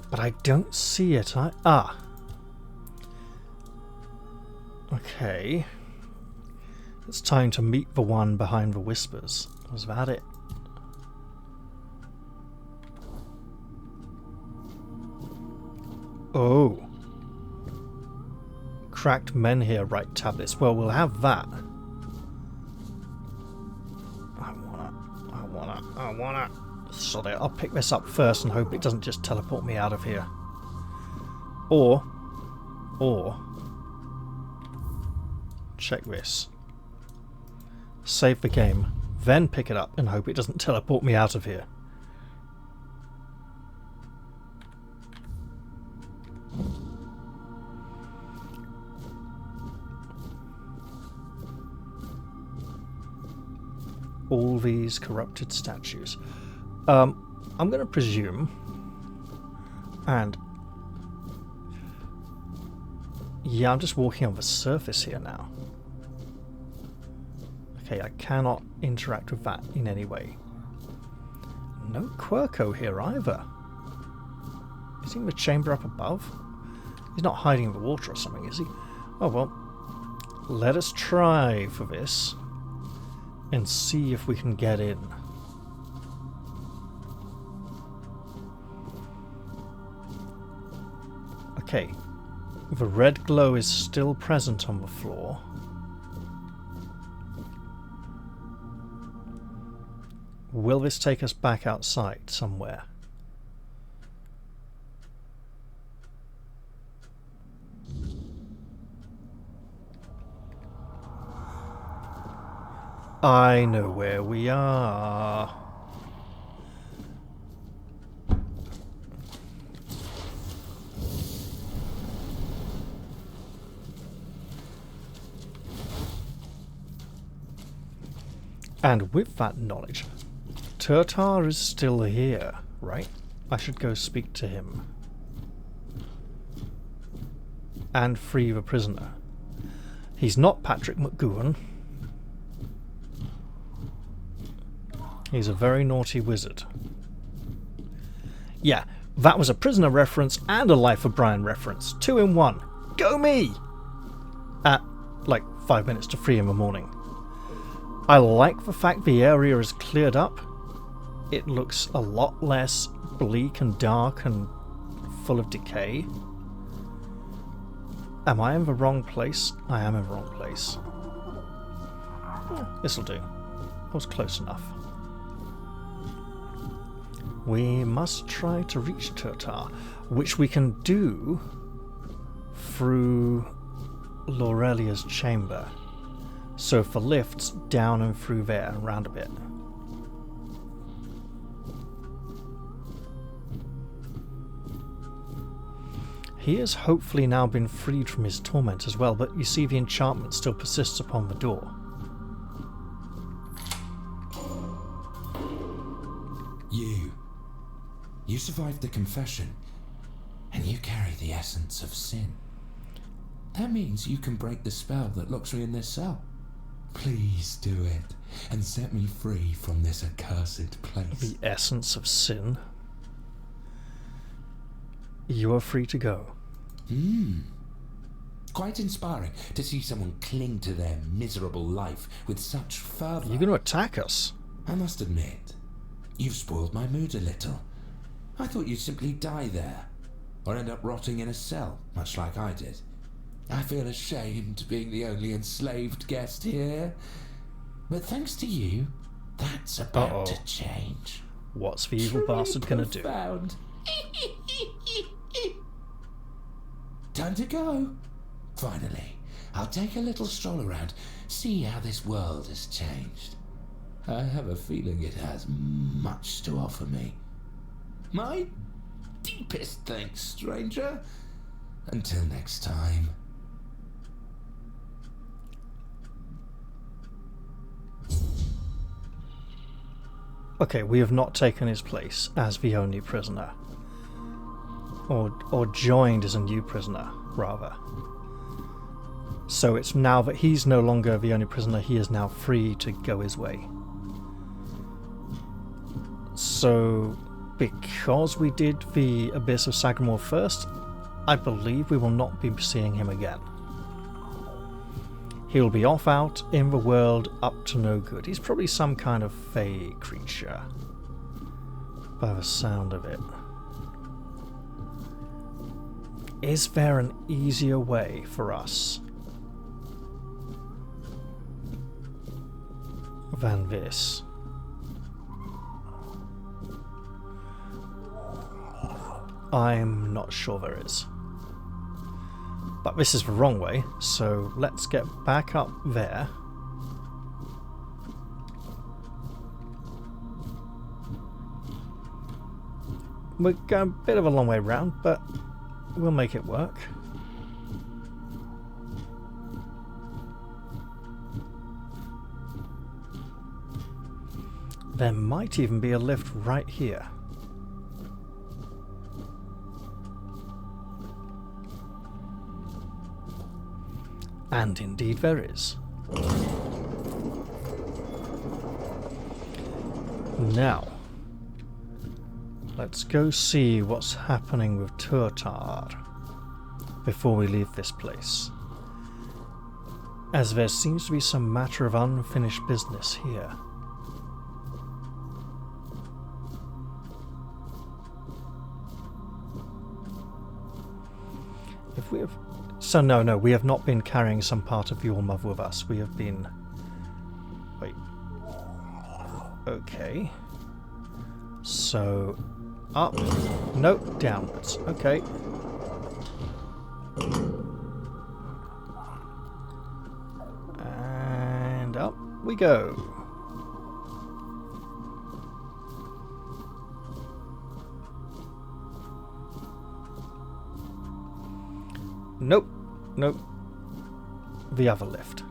But I don't see it. Okay. It's time to meet the one behind the whispers. Was that it? Oh. Cracked Menhir right tablets. Well, we'll have that. I wanna. Sorry, I'll pick this up first and hope it doesn't just teleport me out of here. Or, check this. Save the game, then pick it up and hope it doesn't teleport me out of here. All these corrupted statues. I'm going to presume, and yeah, I'm just walking on the surface here now. Okay, I cannot interact with that in any way. No Quirko here either. Is he in the chamber up above? He's not hiding in the water or something, is he? Oh well, let us try for this and see if we can get in. Okay, the red glow is still present on the floor. Will this take us back outside somewhere? I know where we are. And with that knowledge, Turtar is still here, right? I should go speak to him. And free the prisoner. He's not Patrick McGowan. He's a very naughty wizard. Yeah, that was a prisoner reference and a Life of Brian reference. 2 in 1. Go me! At like 5 minutes to 3 in the morning. I like the fact the area is cleared up. It looks a lot less bleak and dark and full of decay. Am I in the wrong place? I am in the wrong place. This'll do. I was close enough. We must try to reach Turtar, which we can do through Laurelia's chamber. So for lifts, down and through there and round a bit. He has hopefully now been freed from his torment as well, but you see the enchantment still persists upon the door. You survived the confession, and you carry the essence of sin. That means you can break the spell that locks me in this cell. Please do it, and set me free from this accursed place. The essence of sin? You are free to go. Quite inspiring to see someone cling to their miserable life with such fervour. You're going to attack us? I must admit, you've spoiled my mood a little. I thought you'd simply die there, or end up rotting in a cell, much like I did. I feel ashamed being the only enslaved guest here. But thanks to you, that's about to change. What's the evil bastard gonna do? Time to go. Finally, I'll take a little stroll around, see how this world has changed. I have a feeling it has much to offer me. My deepest thanks, stranger. Until next time. Okay, we have not taken his place as the only prisoner. Or joined as a new prisoner, rather. So it's now that he's no longer the only prisoner, he is now free to go his way. So, because we did the Abyss of Sagramore first, I believe we will not be seeing him again. He'll be off out in the world up to no good. He's probably some kind of fey creature, by the sound of it. Is there an easier way for us than this? I'm not sure there is. But this is the wrong way, so let's get back up there. We're going a bit of a long way round, but we'll make it work. There might even be a lift right here. And indeed there is. Now, let's go see what's happening with Turtar before we leave this place, as there seems to be some matter of unfinished business here. If we have... So no, we have not been carrying some part of the All-Mother with us. We have been... Wait. Okay. So... Up. Nope, downwards. Okay. And up we go. Nope. Nope. The other lift.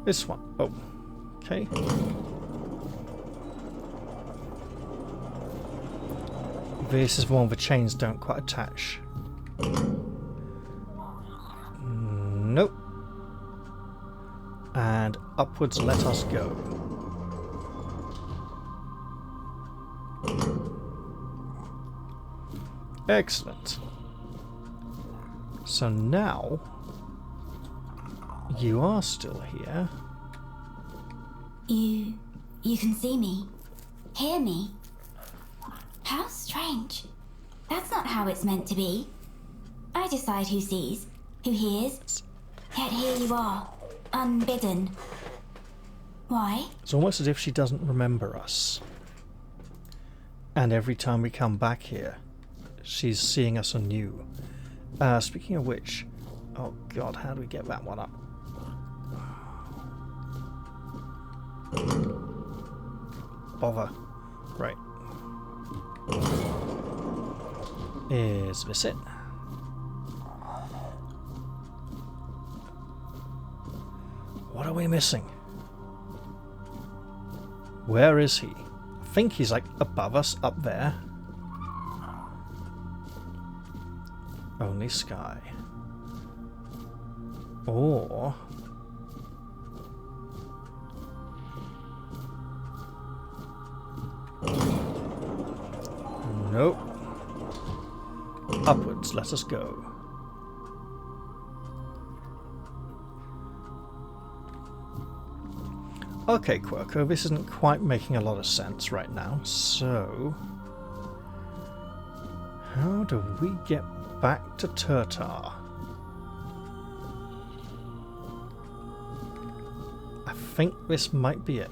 This one. Oh, okay. This is one where the chains don't quite attach. Nope. And upwards let us go. Excellent. So now you are still here. You can see me, hear me. How strange. That's not how it's meant to be. I decide who sees, who hears. Yet here you are, unbidden. Why? It's almost as if she doesn't remember us. And every time we come back here, she's seeing us anew. Speaking of which, oh god, how do we get that one up? Bother. Right. Is this it? What are we missing? Where is he? I think he's like above us, up there. Only sky. Or... nope. Upwards, let us go. Okay, Quirko, this isn't quite making a lot of sense right now, so... how do we get back to Turtar? I think this might be it.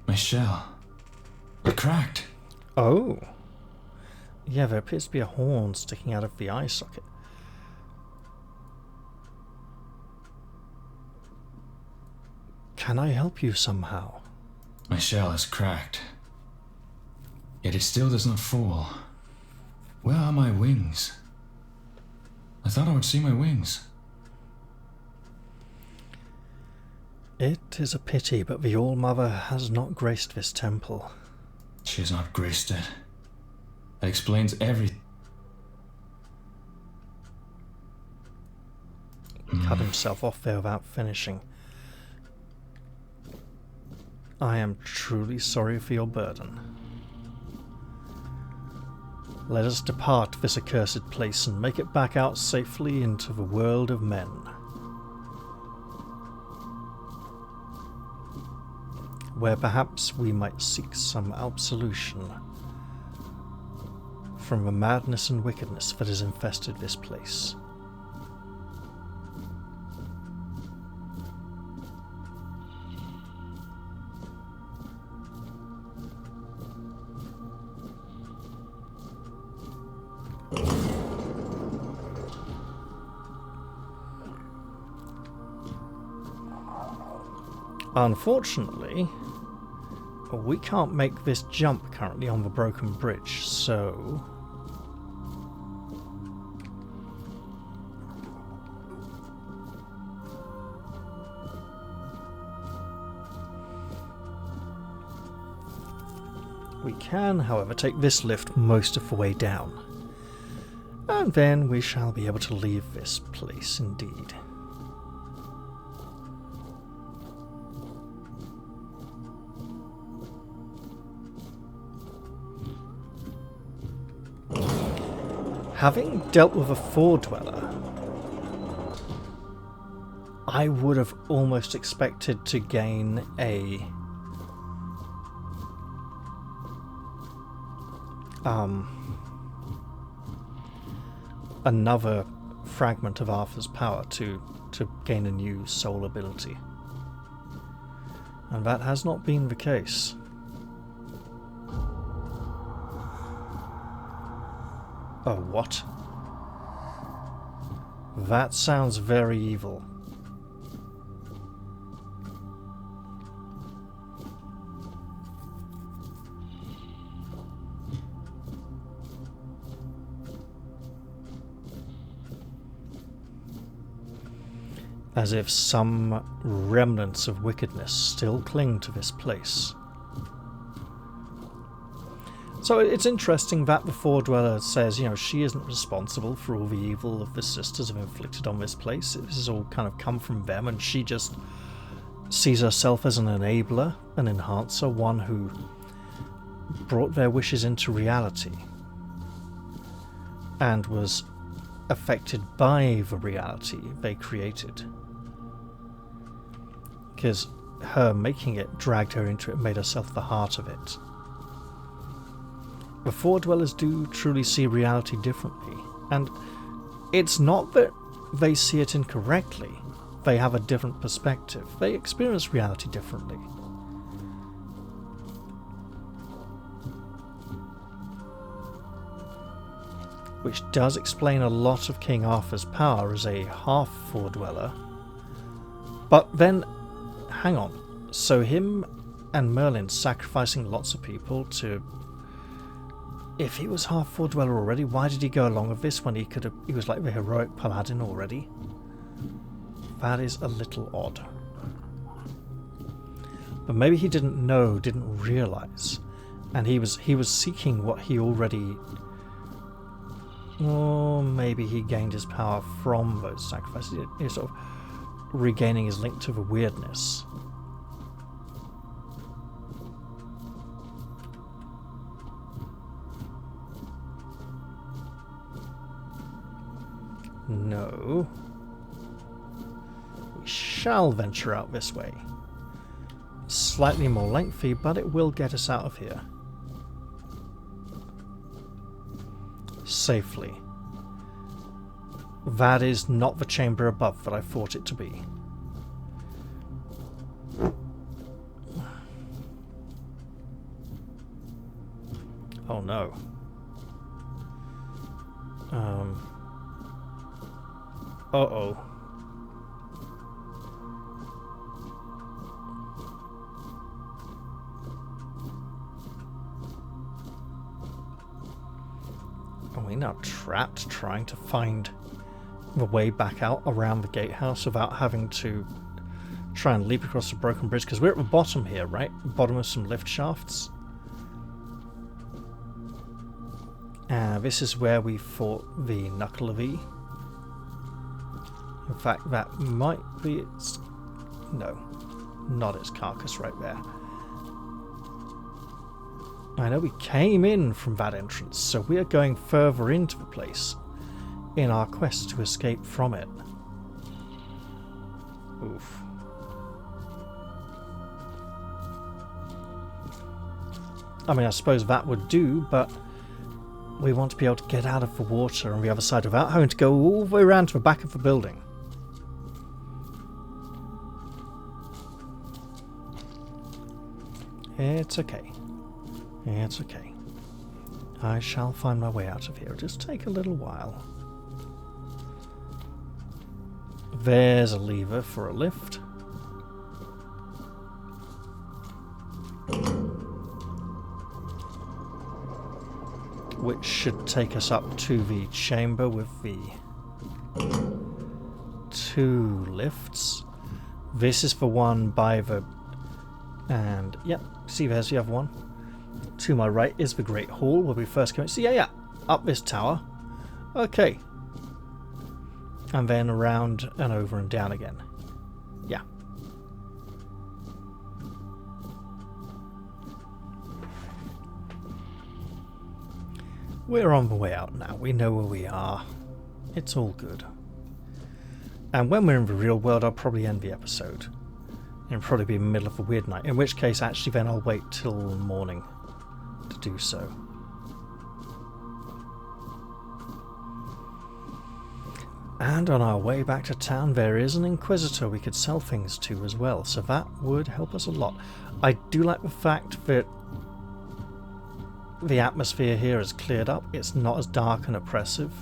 My shell. It cracked. Oh. Yeah, there appears to be a horn sticking out of the eye socket. Can I help you somehow? My shell is cracked. Yet it still does not fall. Where are my wings? I thought I would see my wings. It is a pity, but the All-Mother has not graced this temple. She has not graced it. That explains everything. Cut himself off there without finishing. I am truly sorry for your burden. Let us depart this accursed place and make it back out safely into the world of men. Where perhaps we might seek some absolution from the madness and wickedness that has infested this place. Unfortunately, we can't make this jump currently on the broken bridge, so... we can, however, take this lift most of the way down. And then we shall be able to leave this place indeed. Having dealt with a four-dweller, I would have almost expected to gain another fragment of Arthur's power to gain a new soul ability. And that has not been the case. Oh, what? That sounds very evil. as if some remnants of wickedness still cling to this place. So it's interesting that the Foredweller says, you know, she isn't responsible for all the evil that the sisters have inflicted on this place. This has all kind of come from them, and she just sees herself as an enabler, an enhancer, one who brought their wishes into reality and was affected by the reality they created. Because her making it dragged her into it, made herself the heart of it. The Foredwellers do truly see reality differently, and it's not that they see it incorrectly. They have a different perspective. They experience reality differently. Which does explain a lot of King Arthur's power as a half Foredweller. But then, hang on. So him and Merlin sacrificing lots of people to... If he was half Foredweller already, why did he go along with this when he could have... He was like the heroic paladin already? That is a little odd. But maybe he didn't know, didn't realise. And he was seeking what he already... Or maybe he gained his power from those sacrifices. He was sort of regaining his link to the wyrdness. No. We shall venture out this way. Slightly more lengthy, but it will get us out of here. Safely. That is not the chamber above that I thought it to be. Oh no. Uh-oh. Are we now trapped trying to find the way back out around the gatehouse without having to try and leap across the broken bridge? Because we're at the bottom here, right? Bottom of some lift shafts. This is where we fought the Knuckle of E. In fact, that might be its... No, not its carcass right there. I know we came in from that entrance, so we are going further into the place in our quest to escape from it. Oof. I mean, I suppose that would do, but we want to be able to get out of the water on the other side without having to go all the way around to the back of the building. It's okay. It's okay. I shall find my way out of here. It'll just take a little while. There's a lever for a lift. Which should take us up to the chamber with the 2 lifts. This is the one by the... And, yep, see there's the other one. To my right is the Great Hall where we first came in. So yeah, up this tower. Okay. And then around and over and down again. Yeah. We're on the way out now. We know where we are. It's all good. And when we're in the real world, I'll probably end the episode. It'll probably be in the middle of a weird night. In which case, actually, then I'll wait till morning to do so. And on our way back to town, there is an Inquisitor we could sell things to as well, so that would help us a lot. I do like the fact that the atmosphere here has cleared up. It's not as dark and oppressive.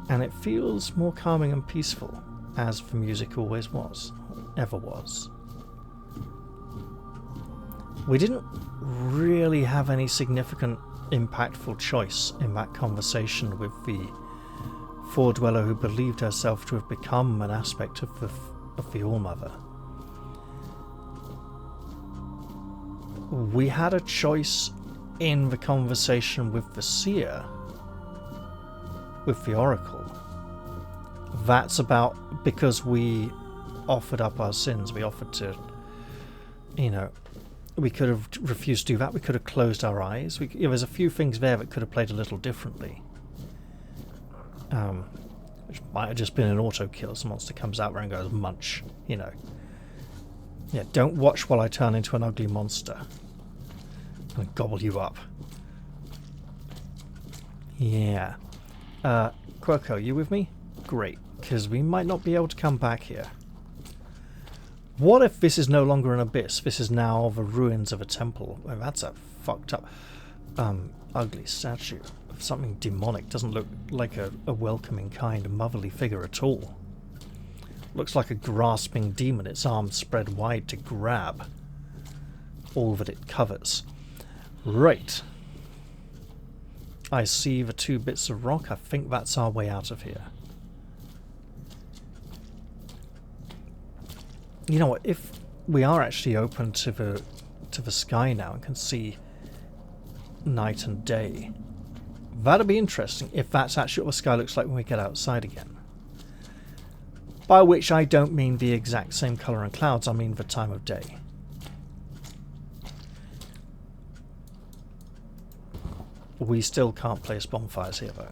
And it feels more calming and peaceful, as the music always was, ever was. We didn't really have any significant, impactful choice in that conversation with the Fore-dweller who believed herself to have become an aspect of the All-Mother. We had a choice in the conversation with the seer, with the oracle. That's about because we offered up our sins. We offered to, you know, we could have refused to do that. We could have closed our eyes. There's a few things there that could have played a little differently. Which might have just been an auto kill. Some monster comes out there and goes munch, you know. Yeah, don't watch while I turn into an ugly monster and gobble you up. Yeah. Quirko, you with me? Great, because we might not be able to come back here. What if this is no longer an abyss? This is now the ruins of a temple. Well, that's a fucked up, ugly statue of something demonic. Doesn't look like a welcoming, kind, motherly figure at all. Looks like a grasping demon, its arms spread wide to grab all that it covers. Right. I see the two bits of rock. I think that's our way out of here. You know what, if we are actually open to the sky now and can see night and day, that'd be interesting if that's actually what the sky looks like when we get outside again. By which I don't mean the exact same colour and clouds, I mean the time of day. We still can't place bonfires here though.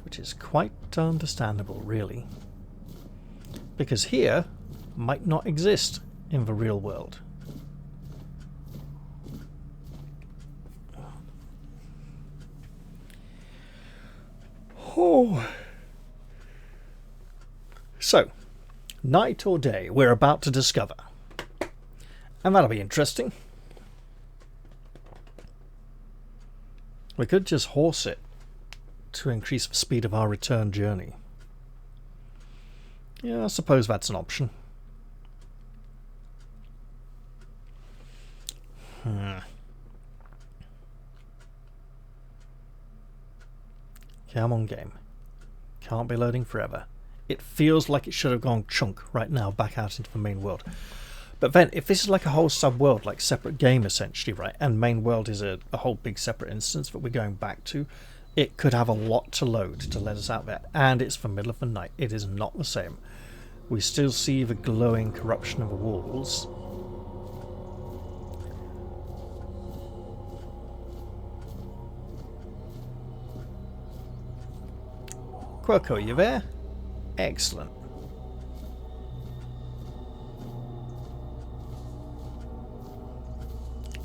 Which is quite understandable, really. Because here might not exist in the real world. Oh. So, night or day, we're about to discover. And that'll be interesting. We could just horse it to increase the speed of our return journey. Yeah, I suppose that's an option. Come on, game. Can't be loading forever. It feels like it should have gone chunk right now back out into the main world. But then, if this is like a whole sub-world, like separate game essentially, right, and main world is a whole big separate instance that we're going back to, it could have a lot to load to let us out there. And it's the middle of the night. It is not the same. We still see the glowing corruption of the walls. Quirko, you there? Excellent.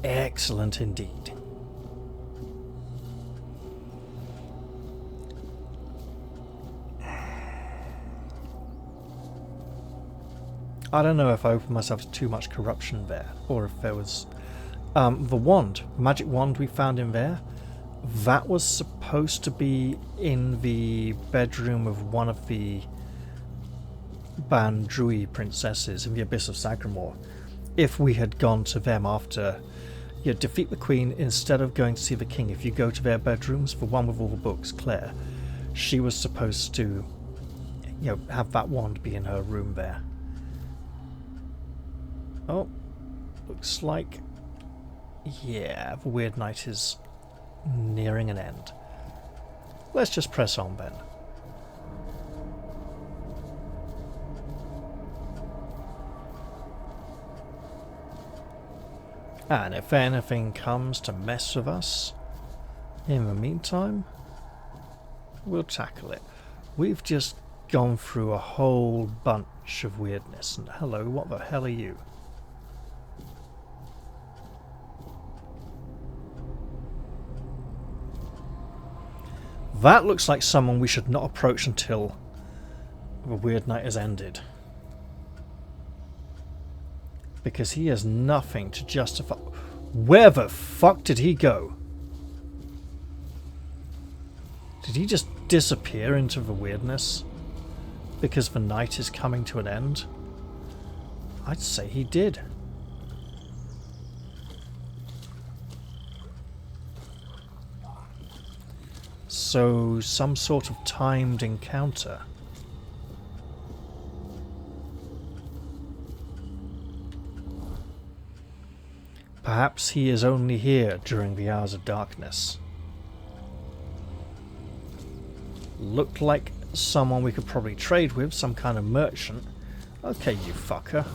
Excellent indeed. I don't know if I opened myself to too much corruption there, or if there was... the wand, magic wand we found in there, that was supposed to be in the bedroom of one of the Bandrui princesses in the Abyss of Sagramore. If we had gone to them after you defeat the queen, instead of going to see the king, if you go to their bedrooms, the one with all the books, Claire, she was supposed to, you know, have that wand be in her room there. Oh, looks like, yeah, the weird night is nearing an end. Let's just press on then. And if anything comes to mess with us, in the meantime, we'll tackle it. We've just gone through a whole bunch of weirdness, and hello, what the hell are you? That looks like someone we should not approach until the weird night has ended. Because he has nothing to justify... Where the fuck did he go? Did he just disappear into the weirdness? Because the night is coming to an end? I'd say he did. So, some sort of timed encounter. Perhaps he is only here during the hours of darkness. Looked like someone we could probably trade with, some kind of merchant. Okay, you fucker.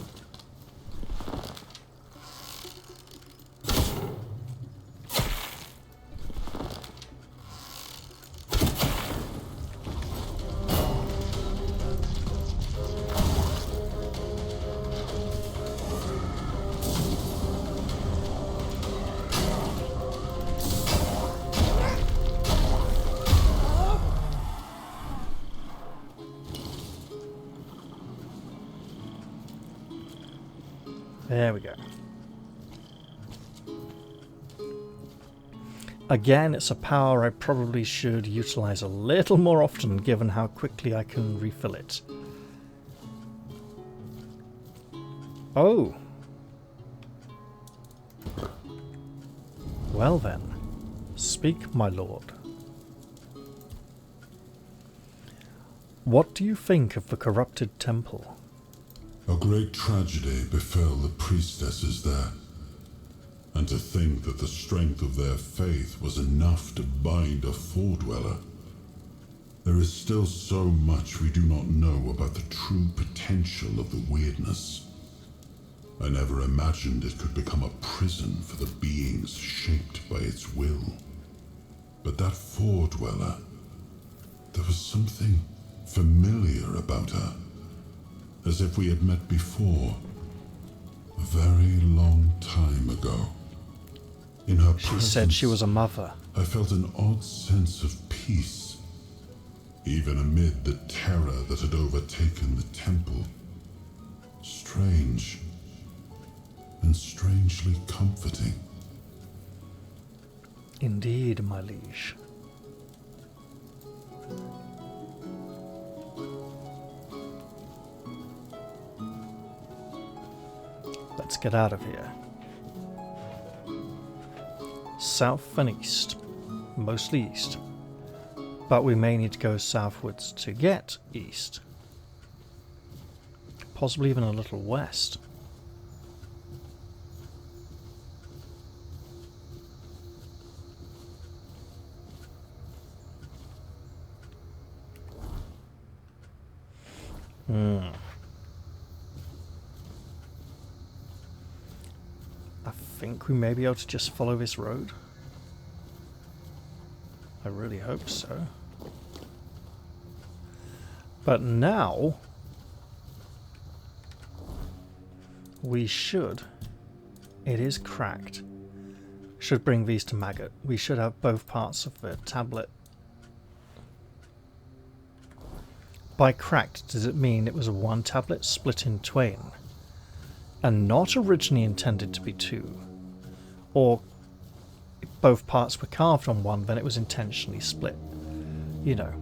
There we go. Again, it's a power I probably should utilize a little more often, given how quickly I can refill it. Oh. Well then, speak, my lord. What do you think of the corrupted temple? A great tragedy befell the priestesses there, and to think that the strength of their faith was enough to bind a foredweller. There is still so much we do not know about the true potential of the wyrdness. I never imagined it could become a prison for the beings shaped by its will. But that foredweller, there was something familiar about her. As if we had met before, a very long time ago. In her presence, she said she was a mother. I felt an odd sense of peace, even amid the terror that had overtaken the temple. Strange, and strangely comforting. Indeed, my liege. Let's get out of here. South and east. Mostly east. But we may need to go southwards to get east. Possibly even a little west. I think we may be able to just follow this road. I really hope so. But now we should, it is cracked, should bring these to Maggot. We should have both parts of the tablet. By cracked, does it mean it was one tablet split in twain and not originally intended to be two? Or if both parts were carved on one, then it was intentionally split. You know.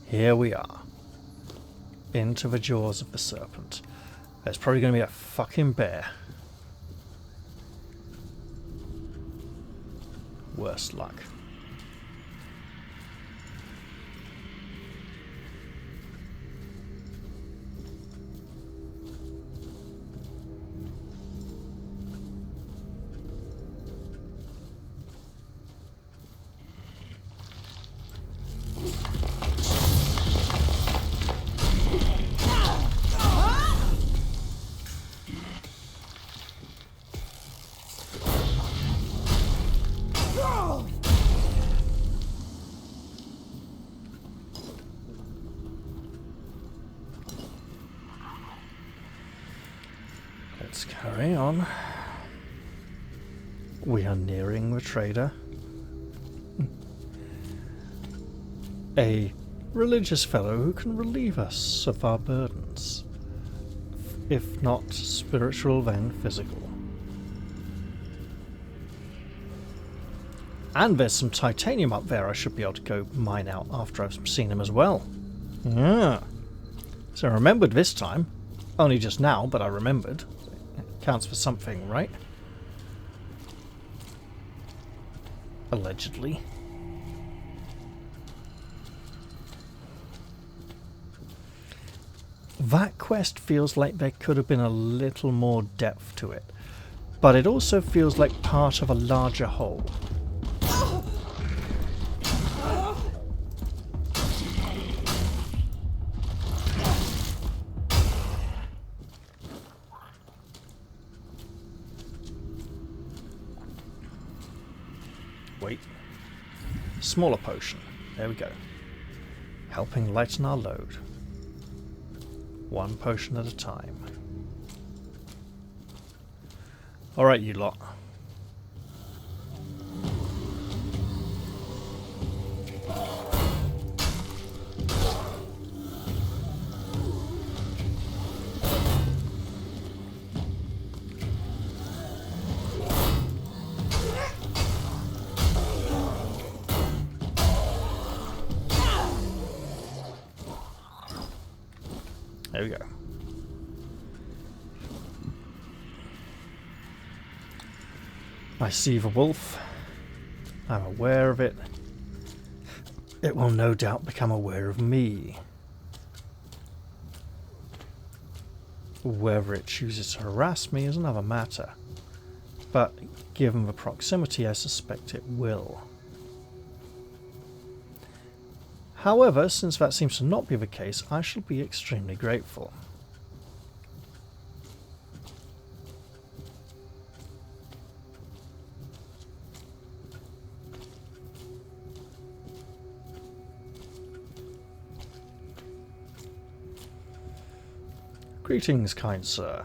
Here we are. Into the jaws of the serpent. There's probably going to be a fucking bear. Worst luck. Let's carry on. We are nearing the trader. a religious fellow who can relieve us of our burdens. If not spiritual, then physical. And there's some titanium up there I should be able to go mine out after I've seen him as well. Yeah. So I remembered this time. Only just now, but I remembered. It counts for something, right? Allegedly. That quest feels like there could have been a little more depth to it, but it also feels like part of a larger whole. Wait. Smaller potion. There we go. Helping lighten our load. One potion at a time. Alright, you lot. There we go. I see the wolf. I'm aware of it. It will no doubt become aware of me. Whether it chooses to harass me is another matter. But given the proximity, I suspect it will. However, since that seems to not be the case, I shall be extremely grateful. Greetings, kind sir.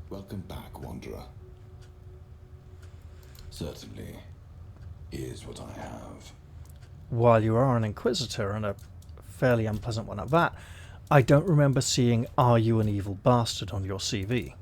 Welcome back, Wanderer. Certainly. Here's what I have. While you are an Inquisitor, and a fairly unpleasant one at that, I don't remember seeing "Are you an evil bastard" on your CV.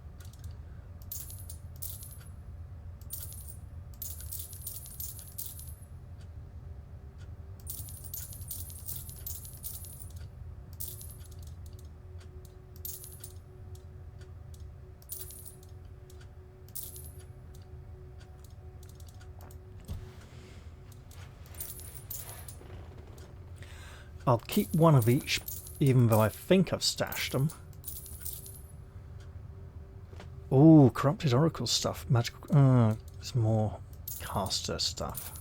I'll keep one of each, even though I think I've stashed them. Ooh, corrupted oracle stuff. Magical. It's more caster stuff.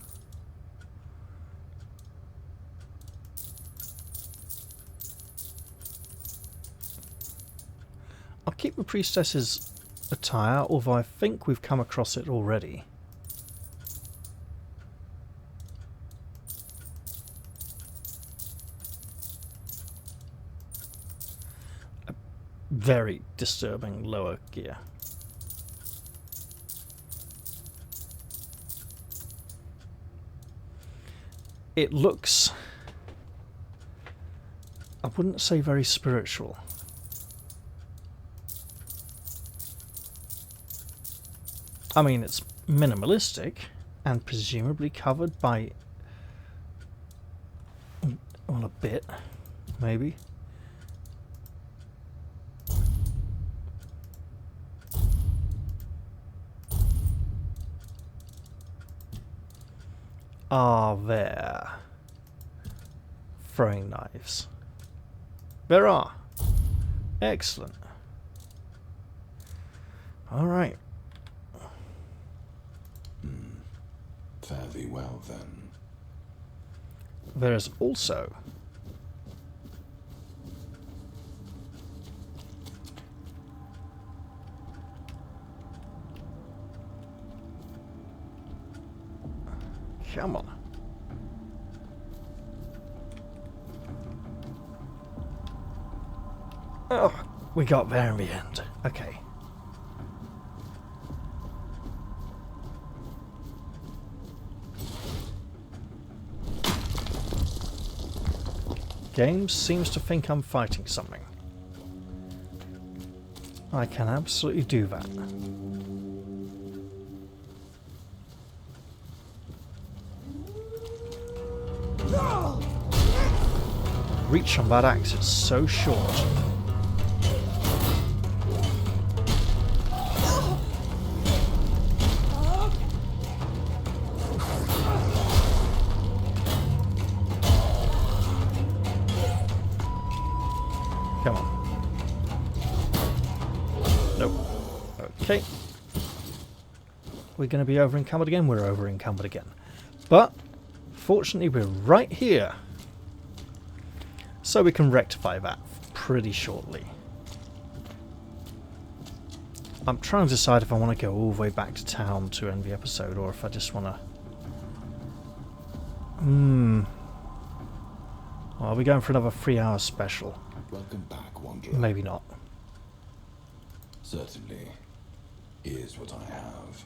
I'll keep the priestess's attire, although I think we've come across it already. Very disturbing lower gear. It looks, I wouldn't say very spiritual. I mean, it's minimalistic and presumably covered by, well, a bit, maybe. Are there throwing knives? There are. Excellent. All right. Fare thee well, then. There is also come on. Oh, we got there in the end. Okay. Game seems to think I'm fighting something. I can absolutely do that. Reach on that axe is so short. Come on. Nope. Okay. We're going to be over encumbered again. We're over encumbered again. But fortunately we're right here. So we can rectify that pretty shortly. I'm trying to decide if I want to go all the way back to town to end the episode or if I just want to... Well, are we going for another 3-hour special? Welcome back, Wanderer. Maybe not. Certainly. Here's what I have.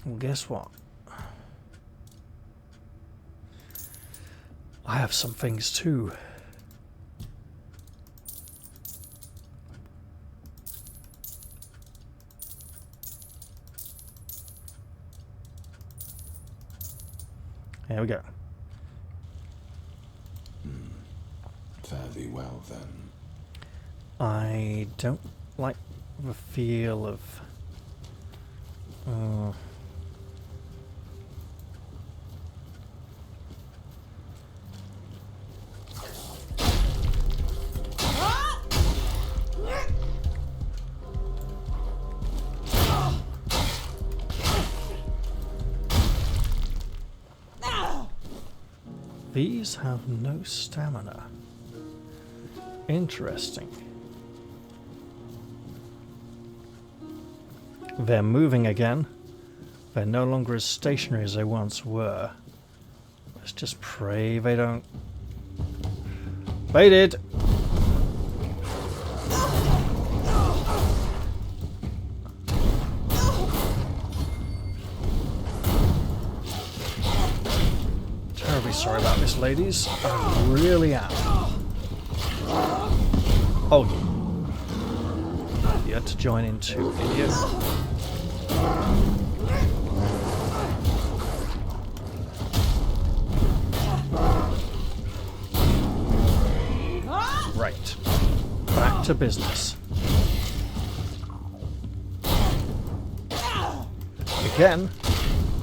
Well, guess what? I have some things too. There we go. Fare thee well, then. I don't like the feel of... These have no stamina. Interesting. They're moving again. They're no longer as stationary as they once were. Let's just pray they don't... They did! Terribly sorry about this, ladies. I really am. Oh, you had to join in too, idiot. Right. Back to business. Again,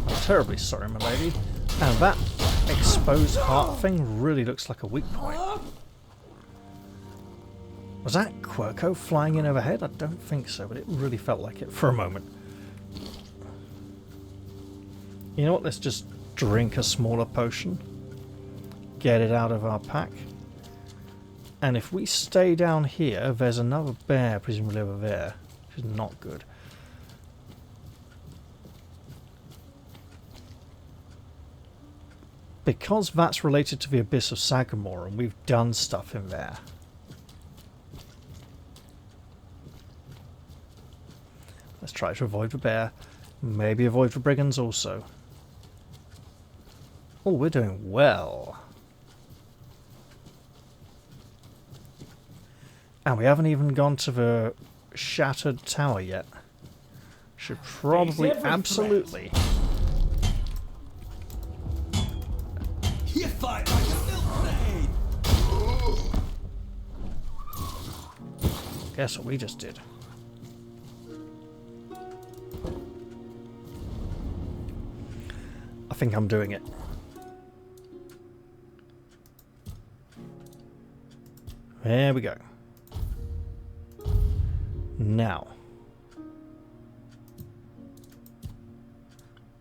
I'm terribly sorry, my lady. And that exposed heart thing really looks like a weak point. Was that Quirko flying in overhead? I don't think so, but it really felt like it for a moment. You know what? Let's just drink a smaller potion. Get it out of our pack. And if we stay down here, there's another bear presumably over there, which is not good. Because that's related to the Abyss of Sagamore, and we've done stuff in there. Let's try to avoid the bear. Maybe avoid the brigands also. Oh, we're doing well. And we haven't even gone to the shattered tower yet. Should probably, absolutely. You fight like a milkmaid! Guess what we just did. I think I'm doing it. There we go. Now.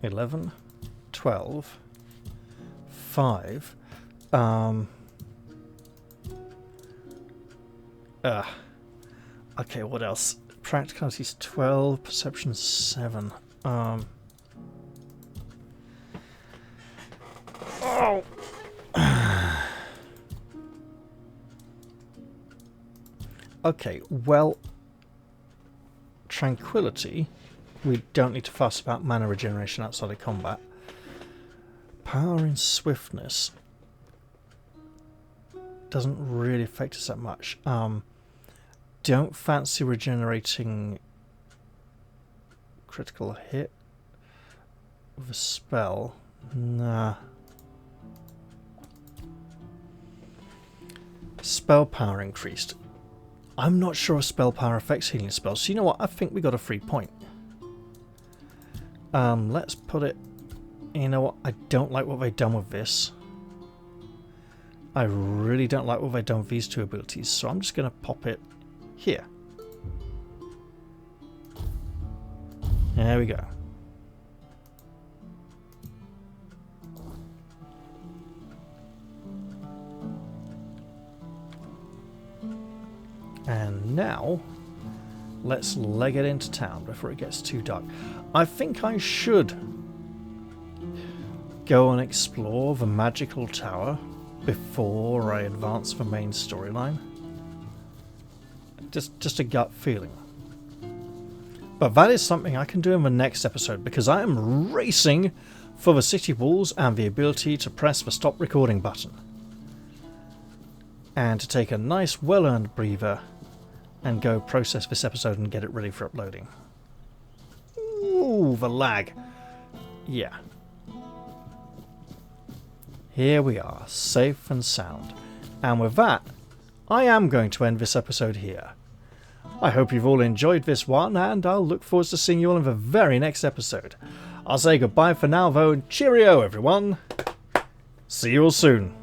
11, 12, 5. Okay, what else? Practicality is 12, perception 7. Oh! Okay, well, tranquility. We don't need to fuss about mana regeneration outside of combat. Power and swiftness. doesn't really affect us that much. Don't fancy regenerating critical hit with a spell. Nah. Spell power increased. I'm not sure if spell power affects healing spells. So you know what? I think we got a free point. Let's put it... You know what? I don't like what they've done with this. I really don't like what they've done with these two abilities. So I'm just going to pop it here. There we go. And now, let's leg it into town before it gets too dark. I think I should go and explore the magical tower before I advance the main storyline. Just a gut feeling. But that is something I can do in the next episode, because I am racing for the city walls and the ability to press the stop recording button. And to take a nice well-earned breather and go process this episode and get it ready for uploading. Ooh, the lag. Yeah. Here we are, safe and sound. And with that, I am going to end this episode here. I hope you've all enjoyed this one, and I'll look forward to seeing you all in the very next episode. I'll say goodbye for now though, and cheerio everyone! See you all soon.